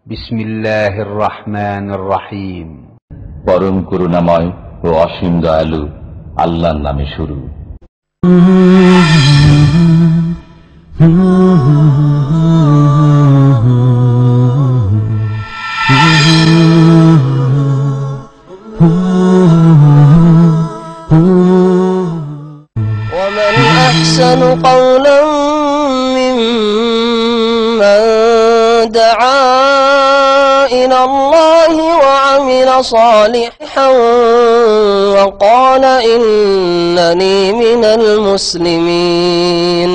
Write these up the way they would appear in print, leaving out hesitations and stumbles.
বিসমিল্লাহির রহমানির রহিম। পরম করুণাময় ও অসীম দয়ালু আল্লাহর নামে শুরু। ومن أحسن قولا ممن دعا إلى الله وعمل صالحا وقال إنني من المسلمين.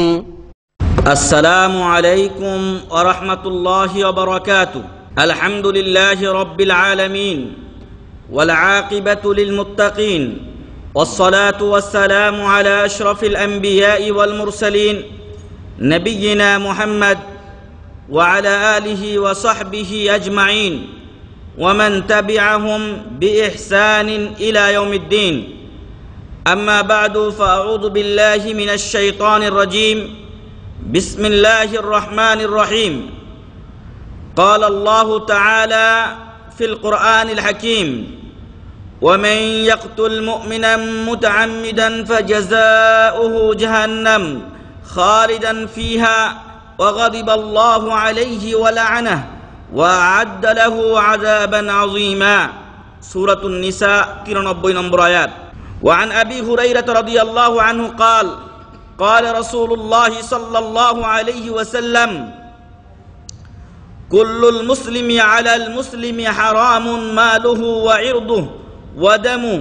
السلام عليكم ورحمة الله وبركاته. الحمد لله رب العالمين والعاقبة للمتقين والصلاة والسلام على أشرف الأنبياء والمرسلين نبينا محمد وعلى آله وصحبه أجمعين ومن تبعهم بإحسان إلى يوم الدين. أما بعد فأعوذ بالله من الشيطان الرجيم. بسم الله الرحمن الرحيم. قال الله تعالى في القرآن الحكيم: ومن يقتل مؤمنا متعمدا فجزاؤه جهنم خالدا فيها وغضب الله عليه ولعنه وأعد له عذابا عظيما. سورة النساء 93 নম্বর আয়াত। وعن أبي هريرة رضي الله عنه قال: قال رسول الله صلى الله عليه وسلم: كل المسلم على المسلم حرام ماله وعرضه ودمه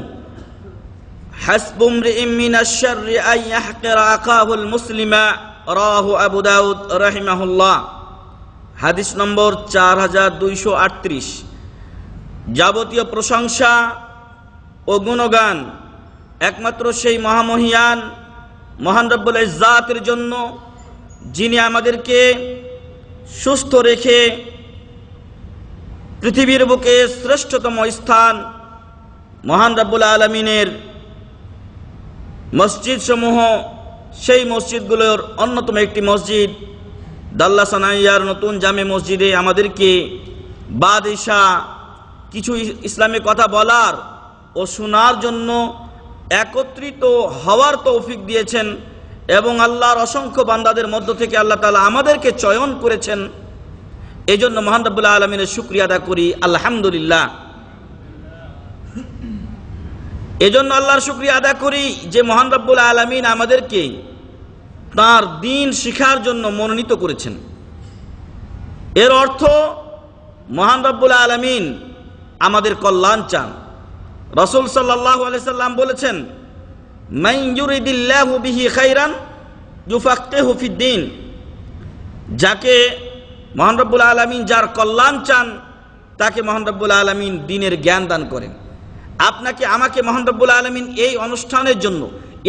حسب امرئ من الشر أن يحقر أخاه المسلم. রাওয়াহু আবু দাউদ রাহিমাহুল্লাহ। হাদিস নম্বর 4238। যাবতীয় প্রশংসা ও গুণগান একমাত্র সেই মহামহিয়ান মহান রব্বুল ইজ্জাতের জন্য, যিনি আমাদেরকে সুস্থ রেখে পৃথিবীর বুকে শ্রেষ্ঠতম স্থান মহান রব্বুল আলামিনের মসজিদ সমূহ, সেই মসজিদগুলোর অন্যতম একটি মসজিদ দাল্লা সানাইয়ার নতুন জামে মসজিদে আমাদেরকে বাদশা কিছু ইসলামী কথা বলার ও শোনার জন্য একত্রিত হওয়ার তৌফিক দিয়েছেন এবং আল্লাহর অসংখ্য বান্দাদের মধ্য থেকে আল্লাহ তাআলা আমাদেরকে চয়ন করেছেন। এই জন্য মহান রব্বুল আলামিনের শুকরিয়া আদা করি, আলহামদুলিল্লাহ। এজন্য আল্লাহর শুকরিয়া আদা করি যে মহান রব্বুল আলামিন আমাদেরকে তার দ্বীন শিখার জন্য মনোনীত করেছেন। এর অর্থ মহান রব্বুল আলামিন আমাদের কল্যাণ চান। রাসূল সাল্লাল্লাহু আলাইহি সাল্লাম বলেছেন, মান ইউরিদিল্লাহু বিহি খাইরান ইউফাক্কিহু ফিদ্দীন। যাকে মহান রব্বুল আলামিন যার কল্যাণ চান তাকে মহান রব্বুল আলামিন দ্বীনের জ্ঞান দান করেন। আপনাকে আমাকে মহান রব্বুল আলামিন এই অনুষ্ঠানের জন্য,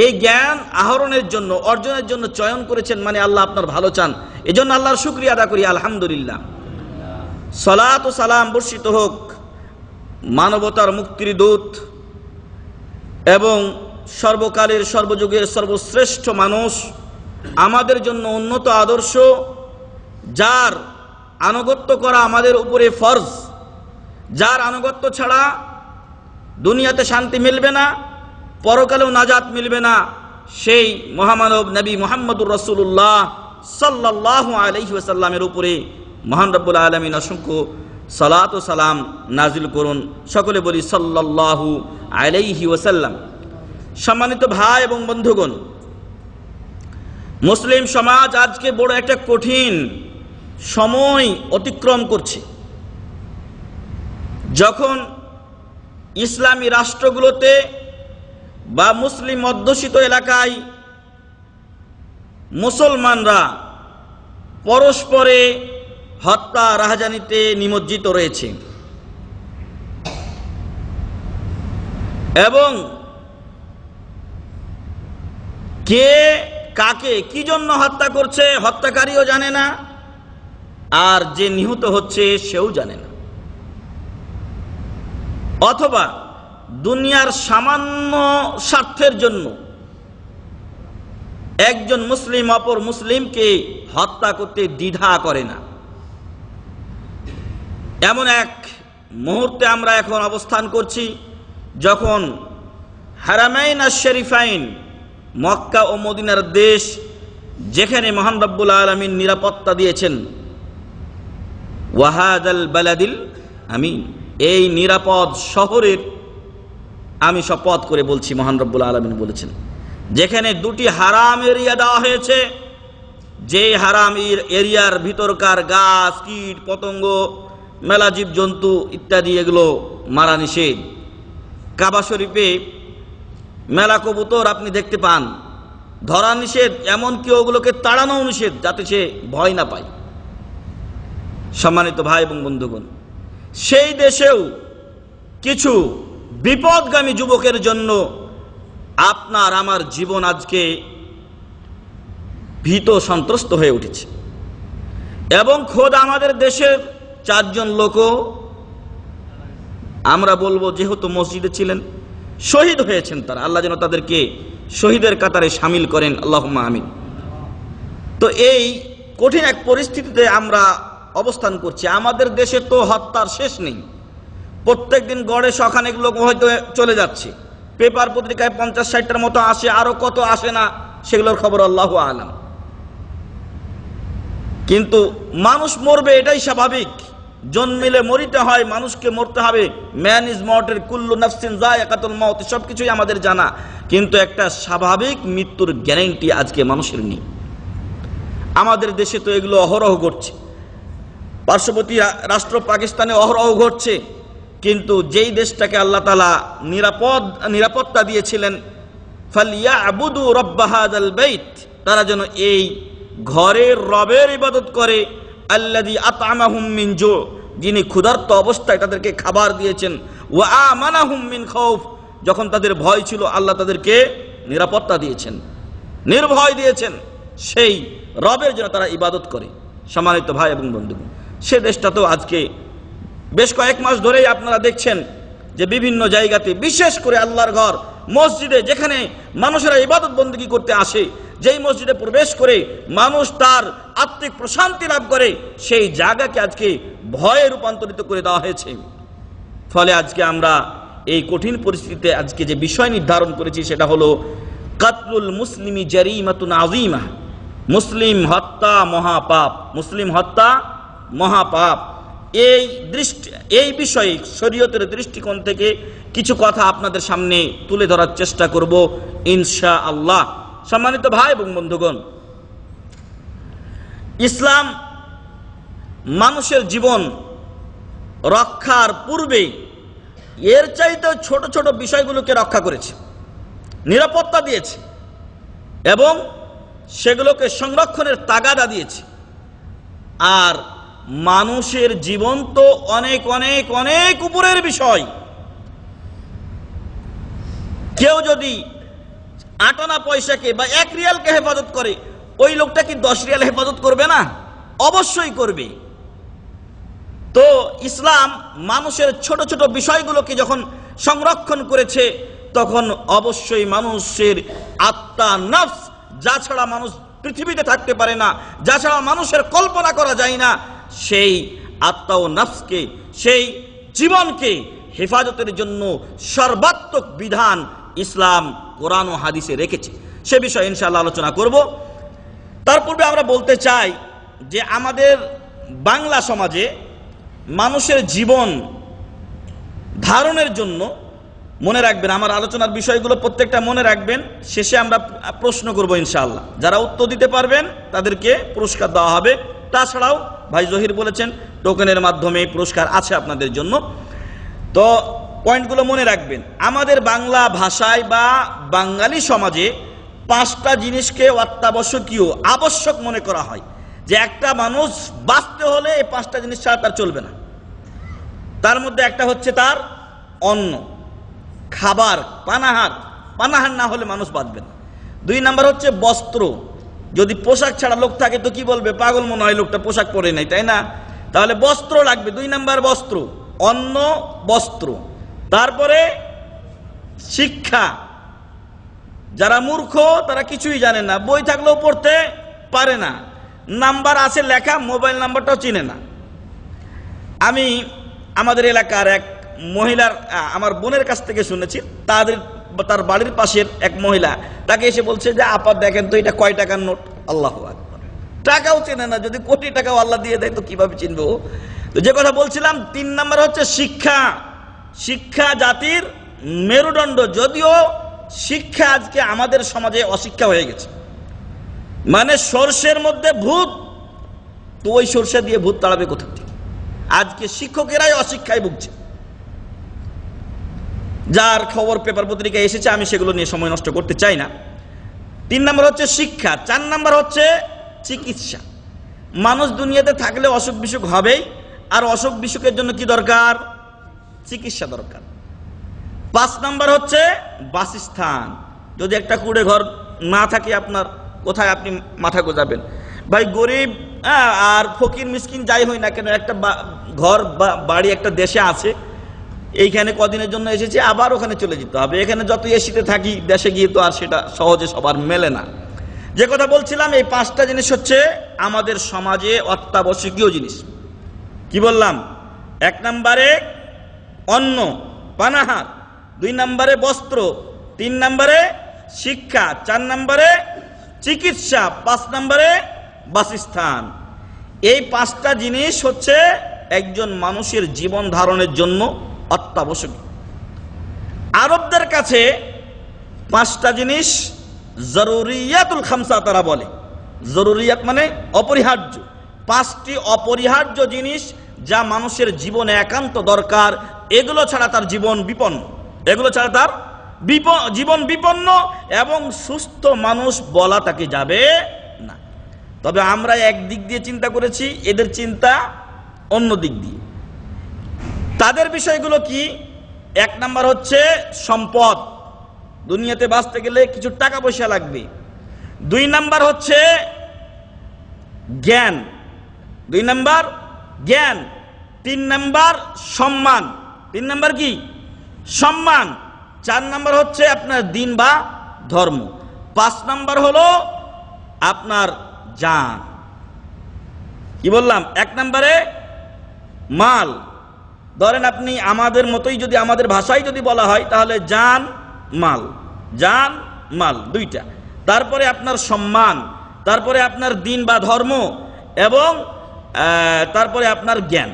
এই জ্ঞান আহরণের জন্য, অর্জনের জন্য চয়ন করেছেন, মানে আল্লাহ আপনার ভালো চান। এজন্য আল্লাহর শুকরিয়া আদা করি, আলহামদুলিল্লাহ। সালাত ও সালাম বর্ষিত হোক মানবতার মুক্তির দূত এবং সর্বকালের সর্বযুগের সর্বশ্রেষ্ঠ মানুষ, আমাদের জন্য উন্নত আদর্শ, যার আনুগত্য করা আমাদের উপরে ফরজ, যার আনুগত্য ছাড়া দুনিয়াতে শান্তি মিলবে না, পরকালেও নাজাত মিলবে না, সেই মহামানব নবী মুহাম্মদুর রাসূলুল্লাহ সাল্লাল্লাহু আলাইহি ওয়াসাল্লামের উপরে মহান রব্বুল আলামিন অসংখ্য সালাত ও সালাম নাজিল করুন। সকলে বলি সাল্লাল্লাহু আলাইহি ওয়াসাল্লাম। সম্মানিত ভাই এবং বন্ধুগণ, মুসলিম সমাজ আজকে বড় একটা কঠিন সময় অতিক্রম করছে। যখন ইসলামী রাষ্ট্রগুলোতে বা মুসলিম অধ্যুষিত এলাকায় মুসলমানরা পরস্পরে হত্যা রাহাজানিতে নিমজ্জিত রয়েছে এবং কে কাকে কি জন্য হত্যা করছে হত্যাকারীও জানে না, আর যে নিহত হচ্ছে সেও জানে না। অথবা দুনিয়ার সামান্য স্বার্থের জন্য একজন মুসলিম অপর মুসলিমকে হত্যা করতে দ্বিধা করে না। এমন এক মুহূর্তে আমরা এখন অবস্থান করছি যখন হারামাইন আশ-শরীফাইন, মক্কা ও মদিনার দেশ, যেখানে মহান রব্বুল আলামিন নিরাপত্তা দিয়েছেন, ওয়াহাদাল বালাদিল আমিন, এই নিরাপদ শহরের আমি শপথ করে বলছি, মহান রব্বুল আলামিন বলেছেন, যেখানে দুটি হারাম এরিয়া দেওয়া হয়েছে, যে হারাম এরিয়ার ভিতরকার গাছ, কীট পতঙ্গ, মেলা জীবজন্তু ইত্যাদি এগুলো মারা নিষেধ। কাবা শরীফে মেলা কবুতর আপনি দেখতে পান, ধরা নিষেধ, এমনকি ওগুলোকে তাড়ানো নিষেধ, যাতে সে ভয় না পায়। সম্মানিত ভাই এবং বন্ধুগণ, সেই দেশেও কিছু বিপদগামী যুবকের জন্য আপনার আমার জীবন আজকে ভীত সন্ত্রস্ত হয়ে উঠেছে। এবং খোদ আমাদের দেশের 4 জন লোকও আমরা বলবো, যেহেতু মসজিদে ছিলেন, শহীদ হয়েছেন তারা। আল্লাহ যেন তাদেরকে শহীদের কাতারে শামিল করেন, আল্লাহুম্মা আমিন। তো এই কঠিন এক পরিস্থিতিতে আমরা অবস্থান করছি। আমাদের দেশে তো হত্যার শেষ নেই, প্রত্যেক দিন গড়ে শখানেক লোক হয়তো চলে যাচ্ছে, পেপার পত্রিকায় 50-60টার মতো আসে, আরো কত আসে না সেগুলোর খবর আল্লাহু আলাম। কিন্তু মানুষ মরবে, এটাই স্বাভাবিক, জন্মিলে মরিতে হয়, মানুষকে মরতে হবে, ম্যান ইজ মর্টাল, কুল্লু নাফসিন যায়িকাতুল মাউত, সবকিছুই আমাদের জানা। কিন্তু একটা স্বাভাবিক মৃত্যুর গ্যারান্টি আজকে মানুষের নেই। আমাদের দেশে তো এগুলো অহরহ ঘটছে, পার্শ্ববর্তী রাষ্ট্র পাকিস্তানে অহরহ ঘটছে। কিন্তু যেই দেশটাকে আল্লাহ তাআলা নিরাপত্তা দিয়েছিলেন, ফালিয়াবুদু রাব্বা হাযাল বাইত, তারা যেন এই ঘরের রবের ইবাদত করে, আল্লাযী আত'আমাহুম মিন জু, যিনি ক্ষুধার্ত অবস্থায় তাদেরকে খাবার দিয়েছেন, ওয়া আমানাহুম মিন খাউফ, যখন তাদের ভয় ছিল আল্লাহ তাদেরকে নিরাপত্তা দিয়েছেন, নির্ভয় দিয়েছেন, সেই রবের জন্য তারা ইবাদত করে। সম্মানিত ভাই এবং বন্ধুগণ, সে দেশটা তো আজকে বেশ কয়েক মাস ধরেই আপনারা দেখছেন যে বিভিন্ন জায়গাতে, বিশেষ করে আল্লাহর ঘর মসজিদে, যেখানে মানুষেরা ইবাদত বন্দেগী করতে আসে, যেই মসজিদে প্রবেশ করে মানুষ তার আত্মিক প্রশান্তি লাভ করে, সেই জায়গাকে আজকে ভয়ে রূপান্তরিত করে দেওয়া হয়েছে। ফলে আজকে আমরা এই কঠিন পরিস্থিতিতে আজকে যে বিষয় নির্ধারণ করেছি সেটা হলো কাতলুল মুসলিমি জারিমাতুন আযীমা, মুসলিম হত্যা মহাপাপ, মুসলিম হত্যা মহাপাপ। এই বিষয়ে শরীয়তের দৃষ্টিকোণ থেকে কিছু কথা আপনাদের সামনে তুলে ধরার চেষ্টা করব ইনশাআল্লাহ। সম্মানিত ভাই এবং বন্ধুগণ, ইসলাম মানুষের জীবন রক্ষার পূর্বে এর চাইতে ছোট ছোট বিষয়গুলোকে রক্ষা করেছে, নিরাপত্তা দিয়েছে এবং সেগুলোকে সংরক্ষণের তাগাদা দিয়েছে। আর মানুষের জীবন তো অনেক অনেক অনেক উপরের বিষয়। কেউ যদি 8 আনা পয়সাকে বা 1 রিয়ালকে হেফাজত করে, ওই লোকটা কি 10 রিয়াল হেফাজত করবে না? অবশ্যই করবে। তো ইসলাম মানুষের ছোট ছোট বিষয়গুলোকে যখন সংরক্ষণ করেছে, তখন অবশ্যই মানুষের আত্মা, নফস, যা ছাড়া মানুষ পৃথিবীতে থাকতে পারে না, যা ছাড়া মানুষের কল্পনা করা যায় না, সেই আত্মা ও নফসকে, সেই জীবনকে হেফাজতের জন্য সর্বাত্মক বিধান ইসলাম কোরআন ও হাদিসে রেখেছে। সে বিষয়ে ইনশাআল্লাহ আলোচনা করব। তার পূর্বে আমরা বলতে চাই যে আমাদের বাংলা সমাজে মানুষের জীবন ধারণের জন্য, মনে রাখবেন আমার আলোচনার বিষয়গুলো প্রত্যেকটা মনে রাখবেন, শেষে আমরা প্রশ্ন করব ইনশাআল্লাহ। যারা উত্তর দিতে পারবেন তাদেরকে পুরস্কার দেওয়া হবে। তাছাড়াও ভাই জহির বলেছেন টোকেনের মাধ্যমে পুরস্কার আছে আপনাদের জন্য। তো পয়েন্টগুলো মনে রাখবেন। আমাদের বাংলা ভাষায় বা বাঙালি সমাজে 5টা জিনিসকে অত্যাবশ্যকীয়, আবশ্যক মনে করা হয়, যে একটা মানুষ বাঁচতে হলে এই 5টা জিনিস ছাড়া তার চলবে না। তার মধ্যে একটা হচ্ছে তার অন্ন, খাবার, পানাহার না হলে মানুষ বাঁচবে না। 2 নাম্বার হচ্ছে বস্ত্র, যদি পোশাক ছাড়া লোক থাকে তো কি বলবে, পাগল মনে হয় লোকটা, পোশাক পরে নাই, তাই না? তাহলে বস্ত্র লাগবে। 2 নাম্বার বস্ত্র, অন্ন, বস্ত্র। তারপরে শিক্ষা, যারা মূর্খ তারা কিছুই জানে না, বই থাকলেও পড়তে পারে না, নাম্বার আছে লেখা, মোবাইল নাম্বারটাও চিনে না। আমি আমাদের এলাকার এক মহিলার আমার বোনের কাছ থেকে শুনেছি, তার বাড়ির পাশের এক মহিলা তাকে এসে বলছে যে আপা দেখেন তো এটা কয় টাকার নোট। আল্লাহু আকবার, টাকাও চেনে না, যদি কোটি টাকাও আল্লাহ দিয়ে দেয় তো কিভাবে চিনবো। তো যে কথা বলছিলাম, 3 নম্বর হচ্ছে শিক্ষা। শিক্ষা জাতির মেরুদণ্ড, যদিও শিক্ষা আজকে আমাদের সমাজে অশিক্ষা হয়ে গেছে। মানে সর্ষের মধ্যে ভূত, তো ওই সর্ষে দিয়ে ভূত তাড়াবে কোথা থেকে? আজকে শিক্ষকেরাই অশিক্ষায় ভুগছে। যার খবর পেপার পত্রিকায় এসেছে, আমি সেগুলো নিয়ে সময় নষ্ট করতে চাই না। 3 নম্বর হচ্ছে শিক্ষা। 4 নম্বর হচ্ছে চিকিৎসা। মানুষ দুনিয়াতে থাকলে অসুখ বিসুখ হবেই, আর অসুখ বিসুখের জন্য কি দরকার? চিকিৎসা দরকার। 5 নম্বর হচ্ছে বাসস্থান। যদি একটা কুড়ে ঘর না থাকে আপনার, কোথায় আপনি মাথা গোজাবেন? ভাই গরিব আর ফকির মিসকিন যাই হই না কেন, একটা ঘর বা বাড়ি একটা দেশে আছে, এইখানে কদিনের জন্য এসেছে, আবার ওখানে চলে যেতে হবে। এখানে যত এসিতে থাকি, দেশে গিয়ে তো আর সেটা সহজে সবার মেলে না। যে কথা বলছিলাম, এই 5টা জিনিস হচ্ছে আমাদের সমাজে অত্যাবশ্যকীয় জিনিস। কি বললাম? 1 নম্বরে অন্ন পানাহার, 2 নম্বরে বস্ত্র, 3 নম্বরে শিক্ষা, 4 নম্বরে চিকিৎসা, 5 নম্বরে বাসস্থান। এই 5টা জিনিস হচ্ছে একজন মানুষের জীবন ধারণের জন্য অত্যাবশ্যকীয়। আরবদের কাছে 5টা জিনিস জরুরিয়াতুল খামসা তারা বলে। জরুরিয়াত মানে অপরিহার্য। 5টি অপরিহার্য জিনিস যা মানুষের জীবনে একান্ত দরকার। এগুলো ছাড়া তার জীবন বিপন্ন, এগুলো ছাড়া তার জীবন বিপন্ন এবং সুস্থ মানুষ বলা তাকে যাবে না। তবে আমরা এক দিক দিয়ে চিন্তা করেছি, এদের চিন্তা অন্য দিক দিয়ে। তাদের বিষয়গুলো কি? 1 নম্বর হচ্ছে সম্পদ, দুনিয়াতে বাঁচতে গেলে কিছু টাকা পয়সা লাগবে। 2 নম্বর হচ্ছে জ্ঞান, 2 নম্বর জ্ঞান। 3 নম্বর সম্মান, 3 নম্বর কি? সম্মান। 4 নম্বর হচ্ছে আপনার দিন বা ধর্ম। 5 নম্বর হলো আপনার জান। কি বললাম? 1 নম্বরে মাল। ধরেন আপনি আমাদের মতোই, যদি আমাদের ভাষায় যদি বলা হয় তাহলে জান মাল, জান মাল 2টা। তারপরে আপনার সম্মান, তারপরে আপনার দিন বা ধর্ম, এবং তারপরে আপনার জ্ঞান।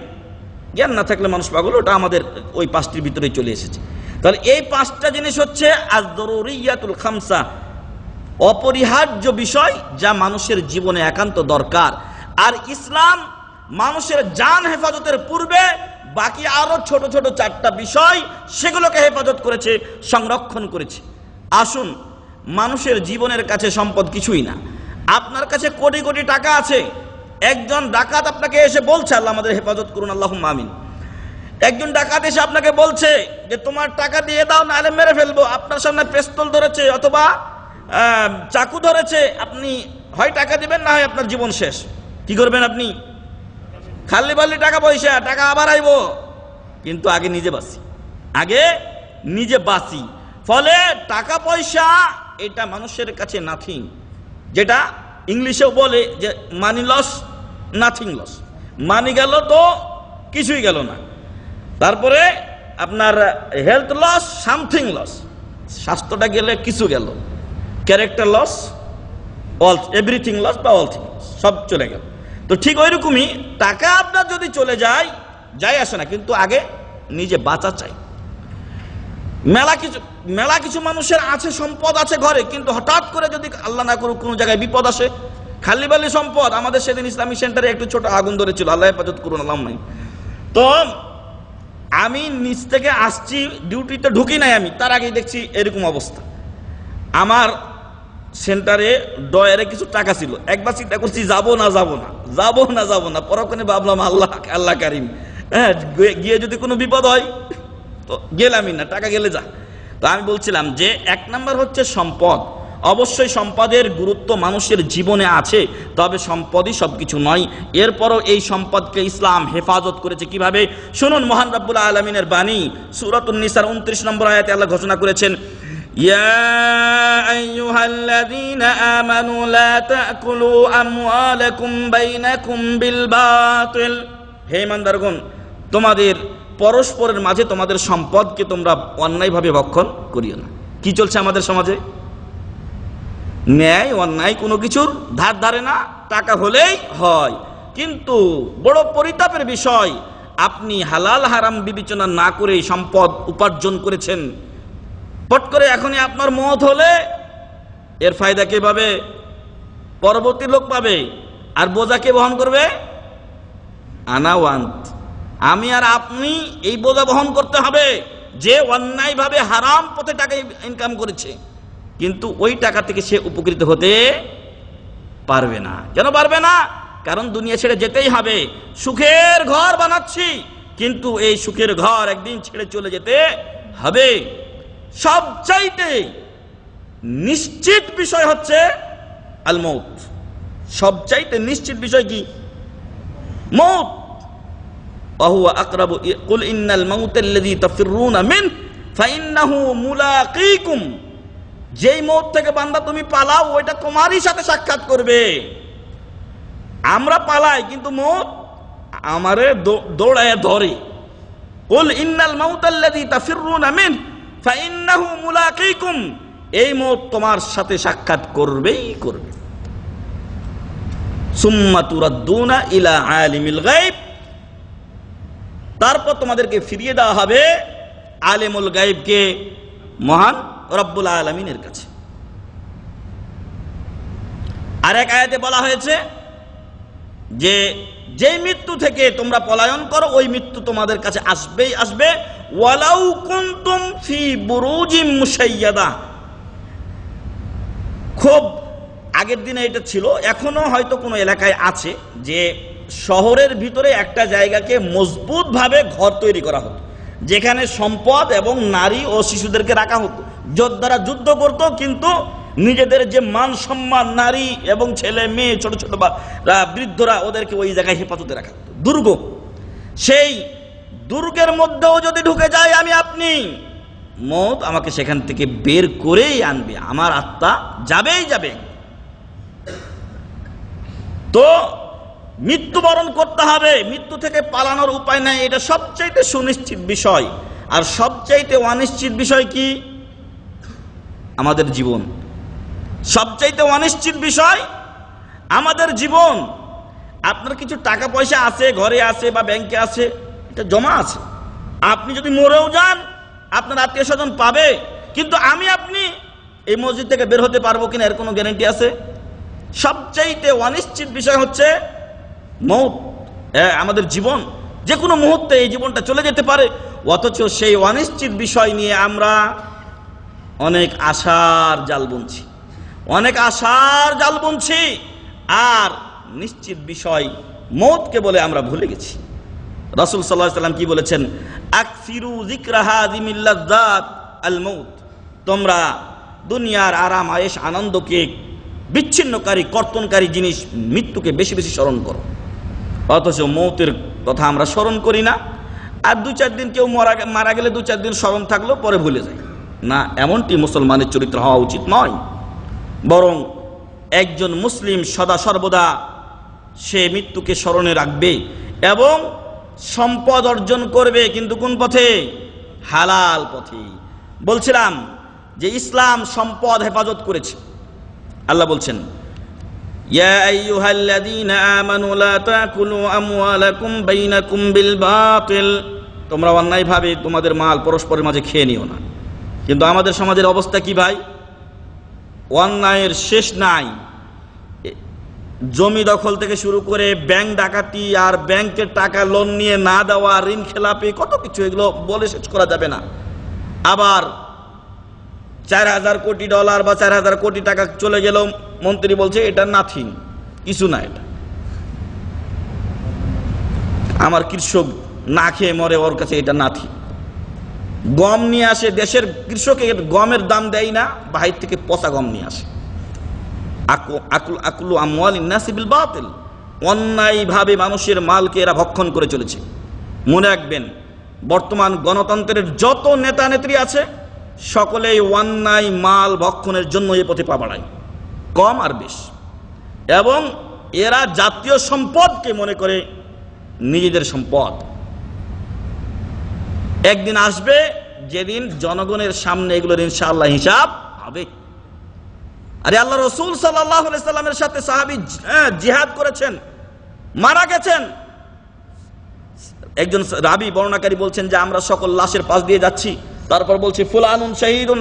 জ্ঞান না থাকলে মানুষ পাগল, ওটা আমাদের ওই 5টির ভিতরেই চলে এসেছে। তাহলে এই 5টা জিনিস হচ্ছে আজ-জরুরিয়াতুল খামসা, অপরিহার্য বিষয় যা মানুষের জীবনে একান্ত দরকার। আর ইসলাম মানুষের জান হেফাজতের পূর্বে বাকি আরো ছোট ছোট 4টা বিষয়, সেগুলোকে হেফাজত করেছে, সংরক্ষণ করেছে। আসুন, মানুষের জীবনের কাছে সম্পদ কিছুই না। আপনার কাছে কোটি কোটি টাকা আছে, একজন ডাকাত আপনাকে এসে বলছে, আল্লাহ আমাদের হেফাজত করুন, আল্লাহুম্মা আমিন। একজন ডাকাত এসে আপনাকে বলছে যে তোমার টাকা দিয়ে দাও, নাহলে মেরে ফেলবো। আপনার সামনে পিস্তল ধরেছে অথবা চাকু ধরেছে, আপনি হয় টাকা দিবেন, না হয় আপনার জীবন শেষ। কি করবেন আপনি? খালি বালি টাকা পয়সা, টাকা আবার আইব, কিন্তু আগে নিজে বাঁচি, আগে নিজে বাঁচি। ফলে টাকা পয়সা এটা মানুষের কাছে নাথিং, যেটা ইংলিশেও বলে যে মানি লস নাথিং লস। মানি গেল তো কিছুই গেল না। তারপরে আপনার হেলথ লস সামথিং লস, স্বাস্থ্যটা গেলে কিছু গেল। Character loss all everything loss বা অল থিং লস, সব চলে গেল। তো ঠিক ওই রকমই টাকা আপনার যদি চলে যায়, যাই আসে না, কিন্তু আগে নিজে বাঁচা চাই। মেলা কিছু মানুষের আছে, সম্পদ আছে ঘরে, কিন্তু হঠাৎ করে যদি আল্লাহ না করুক কোনো জায়গায় বিপদ আসে, খালি বালি সম্পদ। আমাদের সেদিন ইসলামিক সেন্টারে একটু ছোট আগুন ধরেছিল, আল্লাহ হেফাজত করুন, আল্লাহ। তো আমি নিচ থেকে আসছি, ডিউটিতে ঢুকি নাই আমি, তার আগেই দেখছি এরকম অবস্থা। আমার সেন্টারে ডয়ারে কিছু টাকা ছিল, একবার চিন্তা করছি যাবো না, পরক্ষণে ভাবলাম আল্লাহ কারিম, হ্যাঁ, গিয়ে যদি কোনো বিপদ হয় তো গেলামই না, টাকা গেলে যা। তো আমি বলছিলাম যে 1 নম্বর হচ্ছে সম্পদ। অবশ্যই সম্পদের গুরুত্ব মানুষের জীবনে আছে, তবে সম্পদই সবকিছু নয়। এরপরও এই সম্পদকে ইসলাম হেফাজত করেছে কিভাবে শুনুন। মহান রব্বুল আলামিনের বাণী, সূরাতুন নিসার 29 নম্বর আয়াতে আল্লাহ ঘোষণা করেছেন, ইয়া আইয়ুহাল্লাযীনা আমানু লা তাকুলু আমওয়ালাকুম বাইনাকুম বিল বাতিল। হে ঈমানদারগণ, তোমাদের পরস্পরের মাঝে তোমাদের সম্পদকে তোমরা অন্যায়ভাবে ভক্ষণ করিও না। কি চলছে আমাদের সমাজে? ন্যায় অন্যায় কোনো কিছুর ধার ধারে না, টাকা হলেই হয়। কিন্তু বড় পরিতাপের বিষয়, আপনি হালাল হারাম বিবেচনা না করে সম্পদ উপার্জন করেছেন, পট করে এখনই আপনার মত হলে এর ফায়দা কে পাবে? পরবর্তী লোক পাবে। আর বোঝা কে বহন করবে? আনা ওয়ান্ত, আমি আর আপনি এই বোঝা বহন করতে হবে যে অন্যায়ভাবে হারাম পথে টাকা ইনকাম করেছে, কিন্তু ওই টাকা থেকে সে উপকৃত হতে পারবে না। কেন পারবে না? কারণ দুনিয়া ছেড়ে যেতেই হবে। সুখের ঘর বানাচ্ছি, কিন্তু এই সুখের ঘর একদিন ছেড়ে চলে যেতে হবে। সবচাইতে নিশ্চিত বিষয় হচ্ছে আল মৌত। সবচাইতে নিশ্চিত বিষয় কি? মৌত। وهو أقرب قل إن الموت الذي تفرون منه فإنه ملاقيكم। যেই মৌত থেকে বান্দা তুমি পালাও, ওইটা তোমারই সাথে সাক্ষাৎ করবে। আমরা পালাই, কিন্তু মৌত আমারে দৌড়ায় ধরে। قل إن الموت الذي تفرون منه فإنه ملاقيكم। এই মৌত তোমার সাথে সাক্ষাৎ করবেই করবে। সুম্মা তুরাদ্দুনা ইলা আলিমিল গায়ব। তারপর তোমাদেরকে ফিরিয়ে দেওয়া হবে আলিমুল গায়বকে, মহান রব্বুল আলামিনের কাছে। আর এক আয়াতে বলা হয়েছে যে যেই মৃত্যু থেকে তোমরা পলায়ন করো, ওই মৃত্যু তোমাদের কাছে আসবেই আসবে। ওয়ালাউ কুনতুম ফি বুরুজিম মুশাইয়াদা। খুব আগের দিনে এটা ছিল, এখনো হয়তো কোনো এলাকায় আছে, যে শহরের ভিতরে একটা জায়গাকে মজবুতভাবে ঘর তৈরি করা হতো, যেখানে সম্পদ এবং নারী ও শিশুদেরকে রাখা হতো। যোদ্ধারা যুদ্ধ করত, কিন্তু নিজেদের যে মান সম্মান, নারী এবং ছেলে মেয়ে, ছোট ছোট বৃদ্ধরা, ওদেরকে ওই জায়গায় হেফাজতে রাখা হতো। দুর্গ, সেই দুর্গের মধ্যেও যদি ঢুকে যায় আমি আপনি, মওত আমাকে সেখান থেকে বের করেই আনবে, আমার আত্মা যাবেই যাবে। তো মৃত্যুবরণ করতে হবে, মৃত্যু থেকে পালানোর উপায় নাই, এটা সবচাইতে সুনিশ্চিত বিষয়। আর সবচাইতে অনিশ্চিত বিষয় কি? আমাদের জীবন। সবচাইতে অনিশ্চিত বিষয় আমাদের জীবন। আপনার কিছু টাকা পয়সা আছে, ঘরে আছে বা ব্যাংকে আছে, এটা জমা আছে। আপনি যদি মরেও যান, আপনার আত্মীয় স্বজন পাবে, কিন্তু আমি আপনি এই মসজিদ থেকে বের হতে পারবো কিনা এর কোনো গ্যারান্টি আছে? সবচাইতে অনিশ্চিত বিষয় হচ্ছে মওত, আমাদের জীবন। যে কোনো মুহূর্তে এই জীবনটা চলে যেতে পারে। অথচ সেই অনিশ্চিত বিষয় নিয়ে আমরা অনেক আশার জাল বুনছি, অনেক আশার জাল বুনছি, আর নিশ্চিত বিষয় মওতকে বলে আমরা ভুলে গেছি। রাসূল সাল্লাল্লাহু আলাইহি ওয়াসাল্লাম কি বলেছেন? আকসিরু যিকরা হাযিমিল লাযযাত আল মওত। তোমরা দুনিয়ার আরাম আয়েশ আনন্দকে বিচ্ছিন্নকারী, কর্তনকারী জিনিস মৃত্যুকে বেশি বেশি স্মরণ করো। অথচ মওতের কথা আমরা স্মরণ করি না। আর 2-4 দিন কেউ মারা গেলে 2-4 দিন স্মরণ থাকলেও পরে ভুলে যায় না। এমনটি মুসলমানের চরিত্র হওয়া উচিত নয়। বরং একজন মুসলিম সদা সর্বদা সে মৃত্যুকে স্মরণে রাখবে এবং সম্পদ অর্জন করবে, কিন্তু কোন পথে? হালাল পথে। বলছিলাম যে ইসলাম সম্পদ হেফাজত করেছে। আল্লাহ বলছেন, ইয়া আইয়ুহাল্লাযীনা আমানু লা তাকুলু আমওয়ালাকুম বাইনাকুম বিল বাতিল। তোমরা অন্যায়ভাবে তোমাদের মাল পরস্পরের মাঝে খেয়ে নিও না। কিন্তু আমাদের সমাজের অবস্থা কি ভাই? অন্যায়ের শেষ নাই। জমি দখল থেকে শুরু করে ব্যাংক ডাকাতি, আর ব্যাংকের টাকা লোন নিয়ে না দেওয়া, ঋণ খেলাপি, কত কিছু, এগুলো বলে শেষ করা যাবে না। আবার 4000 কোটি ডলার বা 4000 কোটি টাকা চলে গেল, মন্ত্রী বলছে এটা নাথিং, কিছু না, এটা আমার কৃষক না খেয়ে মরে, ওর কাছে এটা নাথিং। গম নিয়ে আসে, দেশের কৃষকের গমের দাম দেয় না, বাহির থেকে পচা গম নিয়ে আসে। আকলু আমওয়ালিন নাসি বিল বাতিল। অন্যায়ভাবে মানুষের মালকে এরা ভক্ষণ করে চলেছে। মনে রাখবেন, বর্তমান গণতন্ত্রের যত নেতা নেত্রী আছে, সকলেই অন্যায় মাল ভক্ষণের জন্য এই পথে পা বাড়ায়, কম আর বেশ। এবং এরা জাতীয় সম্পদকে মনে করে নিজেদের সম্পদ। একদিন আসবে যেদিন জনগণের সামনে এগুলোর ইনশাআল্লাহ হিসাব হবে। আরে আল্লাহ রাসূল সাল্লাল্লাহু আলাইহি সাল্লামের সাথে সাহাবী জিহাদ করেছেন, মারা গেছেন। একজন রাবী বর্ণনাকারী বলছেন যে আমরা সকল লাশের পাশ দিয়ে যাচ্ছি, তারপর বলছি ফুলানুন শহীদুন,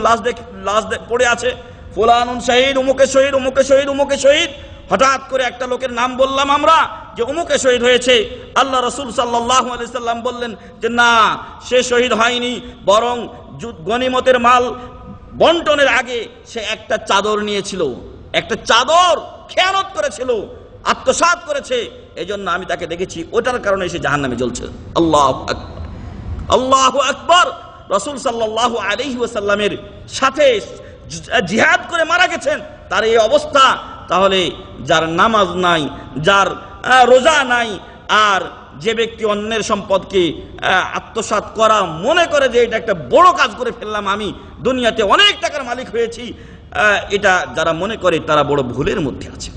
লাশ পড়ে আছে, ফুলানুন শহীদ, উমুকে শহীদ, উমুকে শহীদ, উমুকে শহীদ। হঠাৎ করে একটা লোকের নাম বললাম আমরা যে উমুকে শহীদ হয়েছে। আল্লাহ রাসূল সাল্লাল্লাহু আলাইহি সাল্লাম বললেন যে না, সে শহীদ হয়নি, বরং গনিমতের মাল বন্টনের আগে সে একটা চাদর নিয়েছিল, একটা চাদর খেয়ানত করেছিল, আত্মসাৎ করেছে, এজন্য আমি তাকে দেখেছি, ওটার কারণে সে জাহান্নামে জ্বলছে। আল্লাহু আকবার, আল্লাহু আকবার। রাসূল সাল্লাল্লাহু আলাইহি ওয়াসাল্লামের সাথে জিহাদ করে মারা গেছেন, তার এই অবস্থা। তাহলে যার নামাজ নাই, যার রোজা নাই, আর যে ব্যক্তি অন্যের সম্পদকে আত্মসাৎ করা মনে করে যে এটা একটা বড় কাজ করে ফেললাম, আমি দুনিয়াতে অনেক টাকার মালিক হয়েছি, এটা যারা মনে করে তারা বড় ভুলের মধ্যে আছে।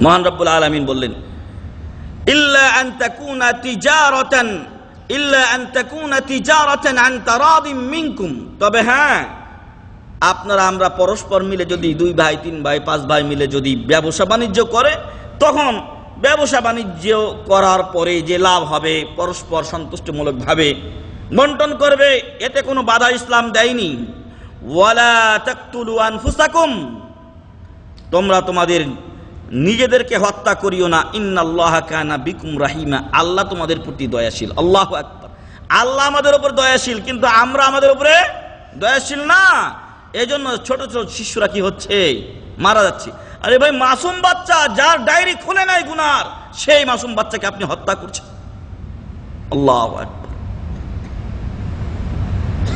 মহান রব্বুল আলামিন বললেন ইল্লা আন তাকুনা তিজারাতান, ইল্লা আন তাকুনা তিজারাতান আন তারাদিম মিনকুম, তবে হ্যাঁ আপনারা আমরা পরস্পর মিলে যদি 2 ভাই 3 ভাই 5 ভাই মিলে যদি ব্যবসা বাণিজ্য করে, তখন ব্যবসা বাণিজ্য করার পরে যে লাভ হবে পরস্পর সন্তুষ্টমূলকভাবে বন্টন করবে, এতে কোনো বাধা ইসলাম দেয়নি। ওয়ালা তাকতুলু আনফুসাকুম, তোমরা তোমাদের নিজেদেরকে হত্যা করিও না, ইন্নাল্লাহা কানা বিকুম রাহিমা, আল্লাহ তোমাদের প্রতি দয়াশীল। আল্লাহু আকবার। আল্লাহ আমাদের উপর দয়াশীল, কিন্তু আমরা আমাদের উপরে দয়াশীল না। এজন্য ছোট ছোট শিশুরা কি হচ্ছে, মারা যাচ্ছে। আরে ভাই, মাসুম বাচ্চা যার ডায়েরি খুলে নাই গুনার, সেই মাসুম বাচ্চাকে আপনি হত্যা করছেন। আল্লাহু আকবার।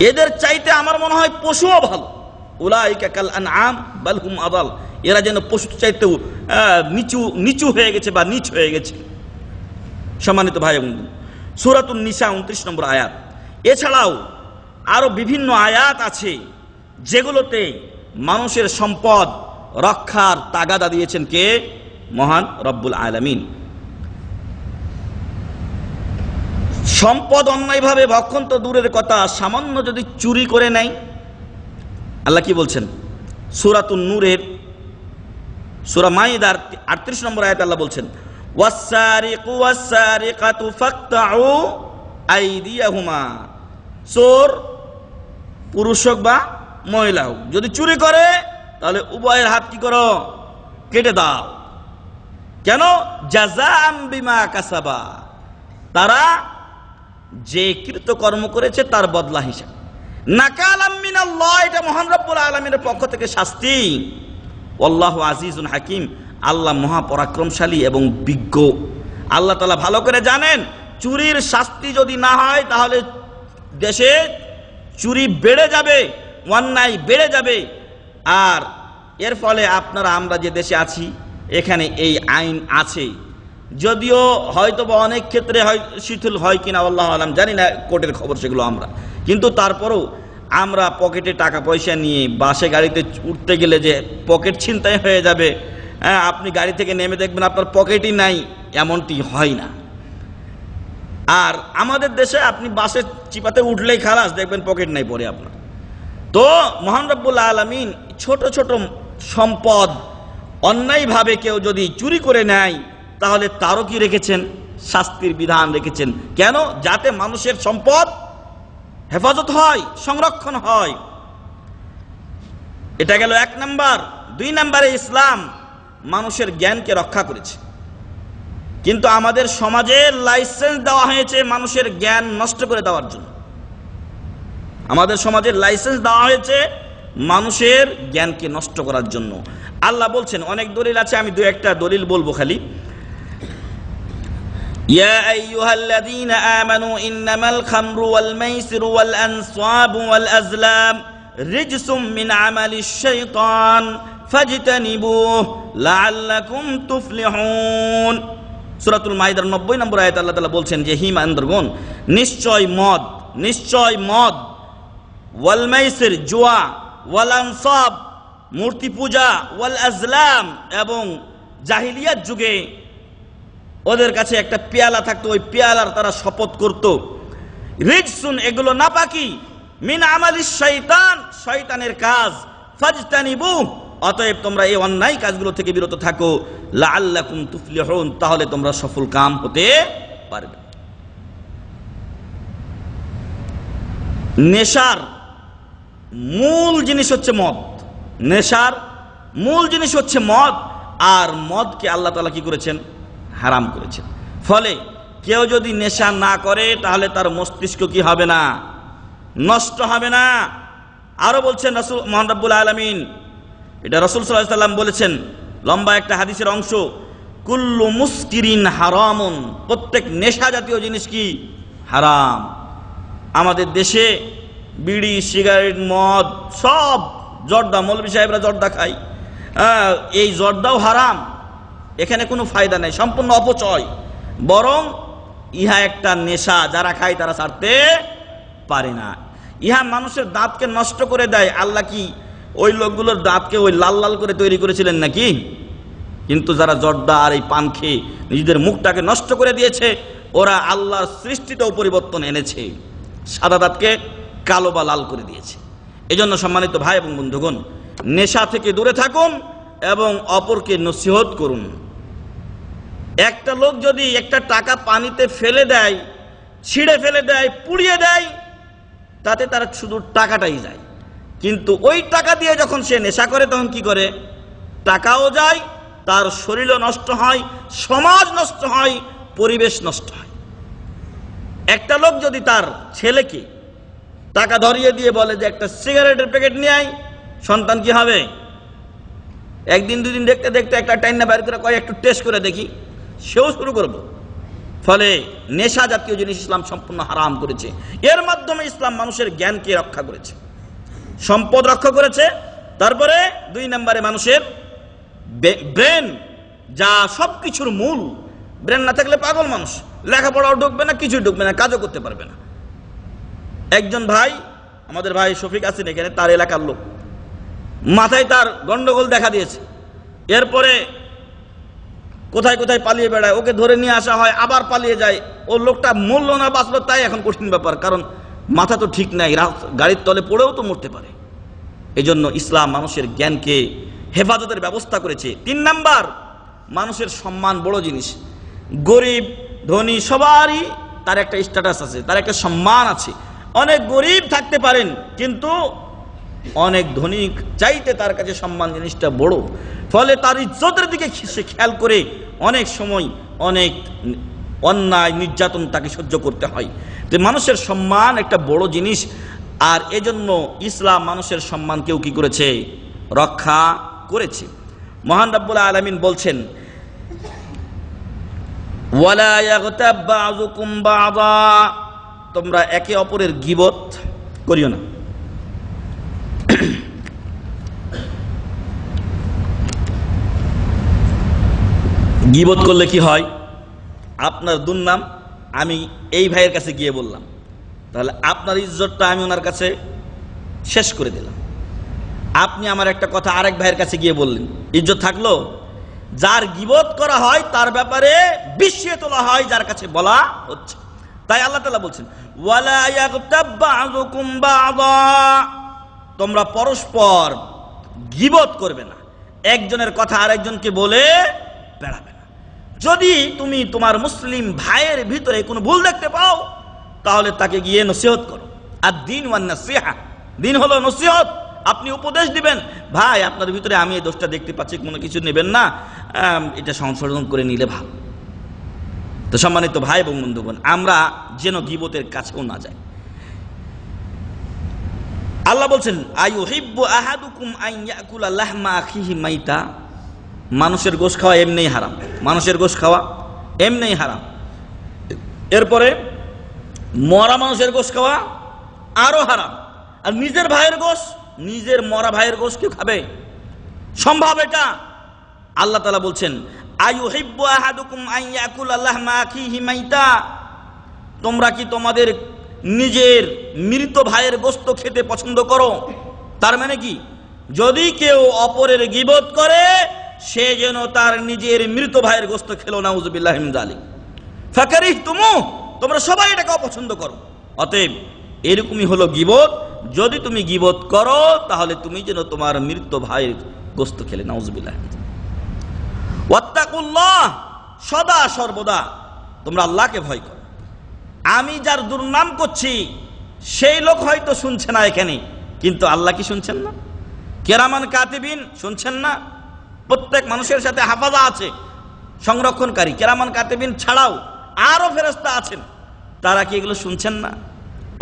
এদের চাইতে আমার মনে হয় পশুও ভালো। উলাইকা কাল আনআম বাল হুম আদাল, এরা যেন পশু চাইতেও নিচু হয়ে গেছে বা নিচ হয়ে গেছে। সম্মানিত ভাই বন্ধু, সূরাতুন নিসা 29 নম্বর আয়াত, এছাড়াও আরো বিভিন্ন আয়াত আছে যেগুলোতে মানুষের সম্পদ রক্ষার তাগাদা দিয়েছেন কে? মহান রব্বুল আলামিন। সম্পদ অন্যায়ভাবে ভক্ষণ তো দূরের কথা, সামান্য যদি চুরি করে নেয়, আল্লাহ কি বলছেন? সূরাতুন নূরের সূরা মাইদার 38 নম্বর আয়াতে আল্লাহ বলছেন ওয়াস-সারিকু ওয়াস-সারিকাতু ফাকতাউ আইদিয়াহুমা, চোর পুরুষ হোক বা মহিলা হোক যদি চুরি করে তাহলে উভয়ের হাত কি করো? কেটে দাও। কেন? জাযাআম বিমা কাসাবা, তারা যে কৃতকর্ম করেছে তার বদলা হিসাবে। নাকালাম মিনাল্লাহ, এটা মহান রব্বুল আলামিনের পক্ষ থেকে শাস্তি। আল্লাহু আজিজুন হাকিম, আল্লাহ মহাপরাক্রমশালী এবং বিজ্ঞ। আল্লাহ তাআলা ভালো করে জানেন চুরির শাস্তি যদি না হয় তাহলে দেশে চুরি বেড়ে যাবে, অন্যায় বেড়ে যাবে। আর এর ফলে আপনারা আমরা যে দেশে আছি এখানে এই আইন আছে, যদিও হয়তো বা অনেক ক্ষেত্রে হয় শিথিল হয় কিনা আল্লাহু আলাম, জানি না, কোর্টের খবর সেগুলো আমরা, কিন্তু তারপরেও আমরা পকেটে টাকা পয়সা নিয়ে বাসে গাড়িতে উঠতে গেলে যে পকেট ছিনতাই হয়ে যাবে, আপনি গাড়ি থেকে নেমে দেখবেন আপনার পকেটই নাই, এমনটি হয় না। আর আমাদের দেশে আপনি বাসে চিপাতে উঠলেই খালাস, দেখবেন পকেট নাই পরে আপনার। তো মহান রব্বুল আলামিন ছোট ছোট সম্পদ অন্যায়ভাবে কেউ যদি চুরি করে নেয় তাহলে তারও কি রেখেছেন? শাস্তির বিধান রেখেছেন। কেন? যাতে মানুষের সম্পদ হেফাজত হয়, সংরক্ষণ হয়। এটা গেল 1 নাম্বার। 2 নাম্বারে ইসলাম মানুষের জ্ঞানকে রক্ষা করেছে, কিন্তু আমাদের সমাজে লাইসেন্স দেওয়া হয়েছে মানুষের জ্ঞান নষ্ট করে দেওয়ার জন্য। আমাদের সমাজে লাইসেন্স দেওয়া হয়েছে মানুষের জ্ঞানকে নষ্ট করার জন্য। আল্লাহ বলছেন, অনেক দলিল আছে, আমি 2-1টা দলিল বলবো খালি। ইয়া আইয়ুহাল্লাযীনা আমানু ইন্নামাল খামরু ওয়াল মাইসিরু ওয়াল আনসাবু ওয়াল আজলাম রিজসুম মিন আমালিশ শাইতান ফাজতানিবুহু লাআল্লাকুম তুফলিহুন। সূরাতুল মাইদার 90 নম্বর আয়াতে আল্লাহ তাআলা বলছেন যে হে ঈমানদারগণ, নিশ্চয় মদ, ওয়াল মাইসির জুয়া, ওয়াল আনসাব মূর্তি পূজা, ওয়াল আজলাম এবং জাহিলিয়াত যুগে ওদের কাছে একটা পেয়ালা থাকতো, ওই পেয়ালার তারা শপথ করত। রিজসুন, এগুলো নাপাকি, মিন আমালিশ শয়তান, শয়তানের কাজ, ফাজতানিবু, অতএব তোমরা এই অন্যায় কাজগুলো থেকে বিরত থাকো, লাআল্লাকুম তুফলিহুন, তাহলে তোমরা সফল কাম হতে পারবে। নেশার মূল জিনিস হচ্ছে মদ, নেশার মূল জিনিস হচ্ছে মদ, আর মদকে আল্লাহ তাআলা কি করেছেন? হারাম করেছেন। ফলে কেউ যদি নেশা না করে তাহলে তার মস্তিষ্ক কি হবে না? নষ্ট হবে না। আরো বলছেন রাসূল মুহাম্মদ রাব্বুল আলামিন, এটা রাসূল সাল্লাল্লাহু আলাইহি ওয়াসাল্লাম বলেছেন, লম্বা একটা হাদিসের অংশ, কুল্লু মুসকিরিন হারামুন, প্রত্যেক নেশা জাতীয় জিনিস কি? হারাম। আমাদের দেশে বিড়ি, সিগারেট, মদ, সব, জর্দা, মৌলভী সাহেবরা জর্দা খায়, এই জর্দাও হারাম। এখানে কোনো ফায়দা নেই, সম্পূর্ণ অপচয়। বরং ইহা একটা নেশা, যারা খায় তারা ছাড়তে পারে না। ইহা মানুষের দাঁতকে নষ্ট করে দেয়। আল্লাহ কি ওই লোকগুলোর দাঁতকে ওই লাল লাল করে তৈরি করেছিলেন নাকি? কিন্তু যারা জর্দা আর এই পান খেয়ে নিজেদের মুখটাকে নষ্ট করে দিয়েছে, ওরা আল্লাহর সৃষ্টিতেও পরিবর্তন এনেছে, সাদা দাঁতকে কালো বা লাল করে দিয়েছে। এজন্য সম্মানিত ভাই এবং বন্ধুগণ, নেশা থেকে দূরে থাকুন এবং অপরকে নসিহত করুন। একটা লোক যদি একটা টাকা পানিতে ফেলে দেয়, ছিঁড়ে ফেলে দেয়, পুড়িয়ে দেয়, তাতে তার শুধু টাকাটাই যায়। কিন্তু ওই টাকা দিয়ে যখন সে নেশা করে তখন কি করে? টাকাও যায়, তার শরীরও নষ্ট হয়, সমাজ নষ্ট হয়, পরিবেশ নষ্ট হয়। একটা লোক যদি তার ছেলেকে টাকা ধরিয়ে দিয়ে বলে যে একটা সিগারেটের প্যাকেট নিয়ে আয়, সন্তান কি হবে? একদিন দুদিন দেখতে দেখতে একটা টাইনা বাইর করে কয় একটু টেস্ট করে দেখি, সেও শুরু করবে। ফলে নেশা জাতীয় জিনিস ইসলাম সম্পূর্ণ হারাম করেছে। এর মাধ্যমে ইসলাম মানুষের জ্ঞানকে রক্ষা করেছে, সম্পদ রক্ষা করেছে। তারপরে 2 নম্বরে মানুষের ব্রেন, যা সবকিছুর মূল। ব্রেন না থাকলে পাগল মানুষ, লেখাপড়াও ঢুকবে না, কিছুই ঢুকবে না, কাজও করতে পারবে না। একজন ভাই, আমাদের ভাই শফিক আছেন এখানে, তার এলাকার লোক, মাথায় তার গন্ডগোল দেখা দিয়েছে। এরপরে কোথায় কোথায় পালিয়ে বেড়ায়, ওকে ধরে নিয়ে আসা হয়, আবার পালিয়ে যায়। ও লোকটা মূল্য না বাঁচলো তাই এখন কঠিন ব্যাপার, কারণ মাথা তো ঠিক নাই, গাড়ির তলে পড়েও তো মরতে পারে। এই জন্য ইসলাম মানুষের জ্ঞানকে হেফাজতের ব্যবস্থা করেছে। 3 নাম্বার, মানুষের সম্মান বড় জিনিস। গরিব ধনী সবারই তার একটা স্ট্যাটাস আছে, তার একটা সম্মান আছে। অনেক গরিব থাকতে পারেন, কিন্তু অনেক ধনী চাইতে তার কাছে সম্মান জিনিসটা বড়। ফলে তার ইজ্জতের দিকে সে খেয়াল করে অনেক সময় অনেক অন্যায় নির্যাতন তাকে সহ্য করতে হয়। তো মানুষের সম্মান একটা বড় জিনিস, আর এজন্য ইসলাম মানুষের সম্মানকেও কি করেছে? রক্ষা করেছে। মহান রব্বুল আলামিন বলছেন, ওয়ালা ইয়াগতাব বাযুকুম বাযা, তোমরা একে অপরের গীবত করিও না। গীবত করলে কি হয়? আপনার দুর্নাম আমি এই ভাইয়ের কাছে গিয়ে বললাম, তাহলে আপনার ইজ্জতটা আমি ওনার কাছে শেষ করে দিলাম। আপনি আমার একটা কথা আরেক ভাইয়ের কাছে গিয়ে বললেন, ইজ্জত থাকলো? যার গীবত করা হয় তার ব্যাপারে বিস্মিয়ে তোলা হয় যার কাছে বলা হচ্ছে। তাই আল্লাহ তাআলা বলছেন, ওয়ালা ইয়াগতাব বাযুকুম বাযা, তোমরা পরস্পর গীবত করবে না, একজনের কথা আরেকজনকে বলে বেড়াবে না। যদি তুমি তোমার মুসলিম ভাইয়ের ভিতরে কোনো ভুল দেখতে পাও, তাহলে তাকে গিয়ে নসিহত করো। আর দিন ওয়ান নাসিহা, দিন হলো নসিহত। আপনি উপদেশ দিবেন, ভাই আপনার ভিতরে আমি এই দোষটা দেখতে পাচ্ছি, কোনো কিছু নেবেন না, এটা সংশোধন করে নিলে ভালো। তো সম্মানিত ভাই এবং বন্ধুগণ, আমরা যেন গীবতের কাছেও না যাই। আল্লাহ বলছেন, আইয়ুহিব্বু আহাদুকুম আন ইয়াকুলা লাহমা আখিহি মাইতা, মানুষের গোশত খাওয়া এমনিই হারাম, মানুষের গোশত খাওয়া এমনিই হারাম। এরপরে মরা মানুষের গোশত খাওয়া আরো হারাম। আর নিজের ভাইয়ের গোশত, নিজের মরা ভাইয়ের গোশত কেউ খাবে? সম্ভব এটা? আল্লাহ তাআলা বলছেন, আইয়ুহিব্বু আহাদুকুম আন ইয়াকুলা লাহমা আখিহি মাইতা, তোমরা কি তোমাদের নিজের মৃত ভাইয়ের গোশত খেতে পছন্দ করো? তার মানে কি, যদি কেউ অপরের গীবত করে সে যেন তার নিজের মৃত ভাইয়ের গোশত খেলো, নাউযুবিল্লাহি মিন যালিক। ফাকারিহতুমু, তোমরা সবাই এটাকে অপছন্দ করো। অতএব এরকমই হলো গীবত। যদি তুমি গীবত করো তাহলে তুমি যেন তোমার মৃত ভাইয়ের গোশত খেলে, নাউযুবিল্লাহি মিন যালিক। ওয়াত্তাকুল্লাহ, সদা সর্বদা তোমরা আল্লাহকে ভয় করো। আমি যার দুর্নাম করছি সেই লোক হয়তো শুনছে না এখানে, কিন্তু আল্লাহ কি শুনছেন না? কেরামান কাতিবিন শুনছেন না? প্রত্যেক মানুষের সাথে হাফাজা আছে, সংরক্ষণকারী। কেরামান কাতিবিন ছাড়াও আরো ফেরেশতা আছেন, তারা কি এগুলো শুনছেন না?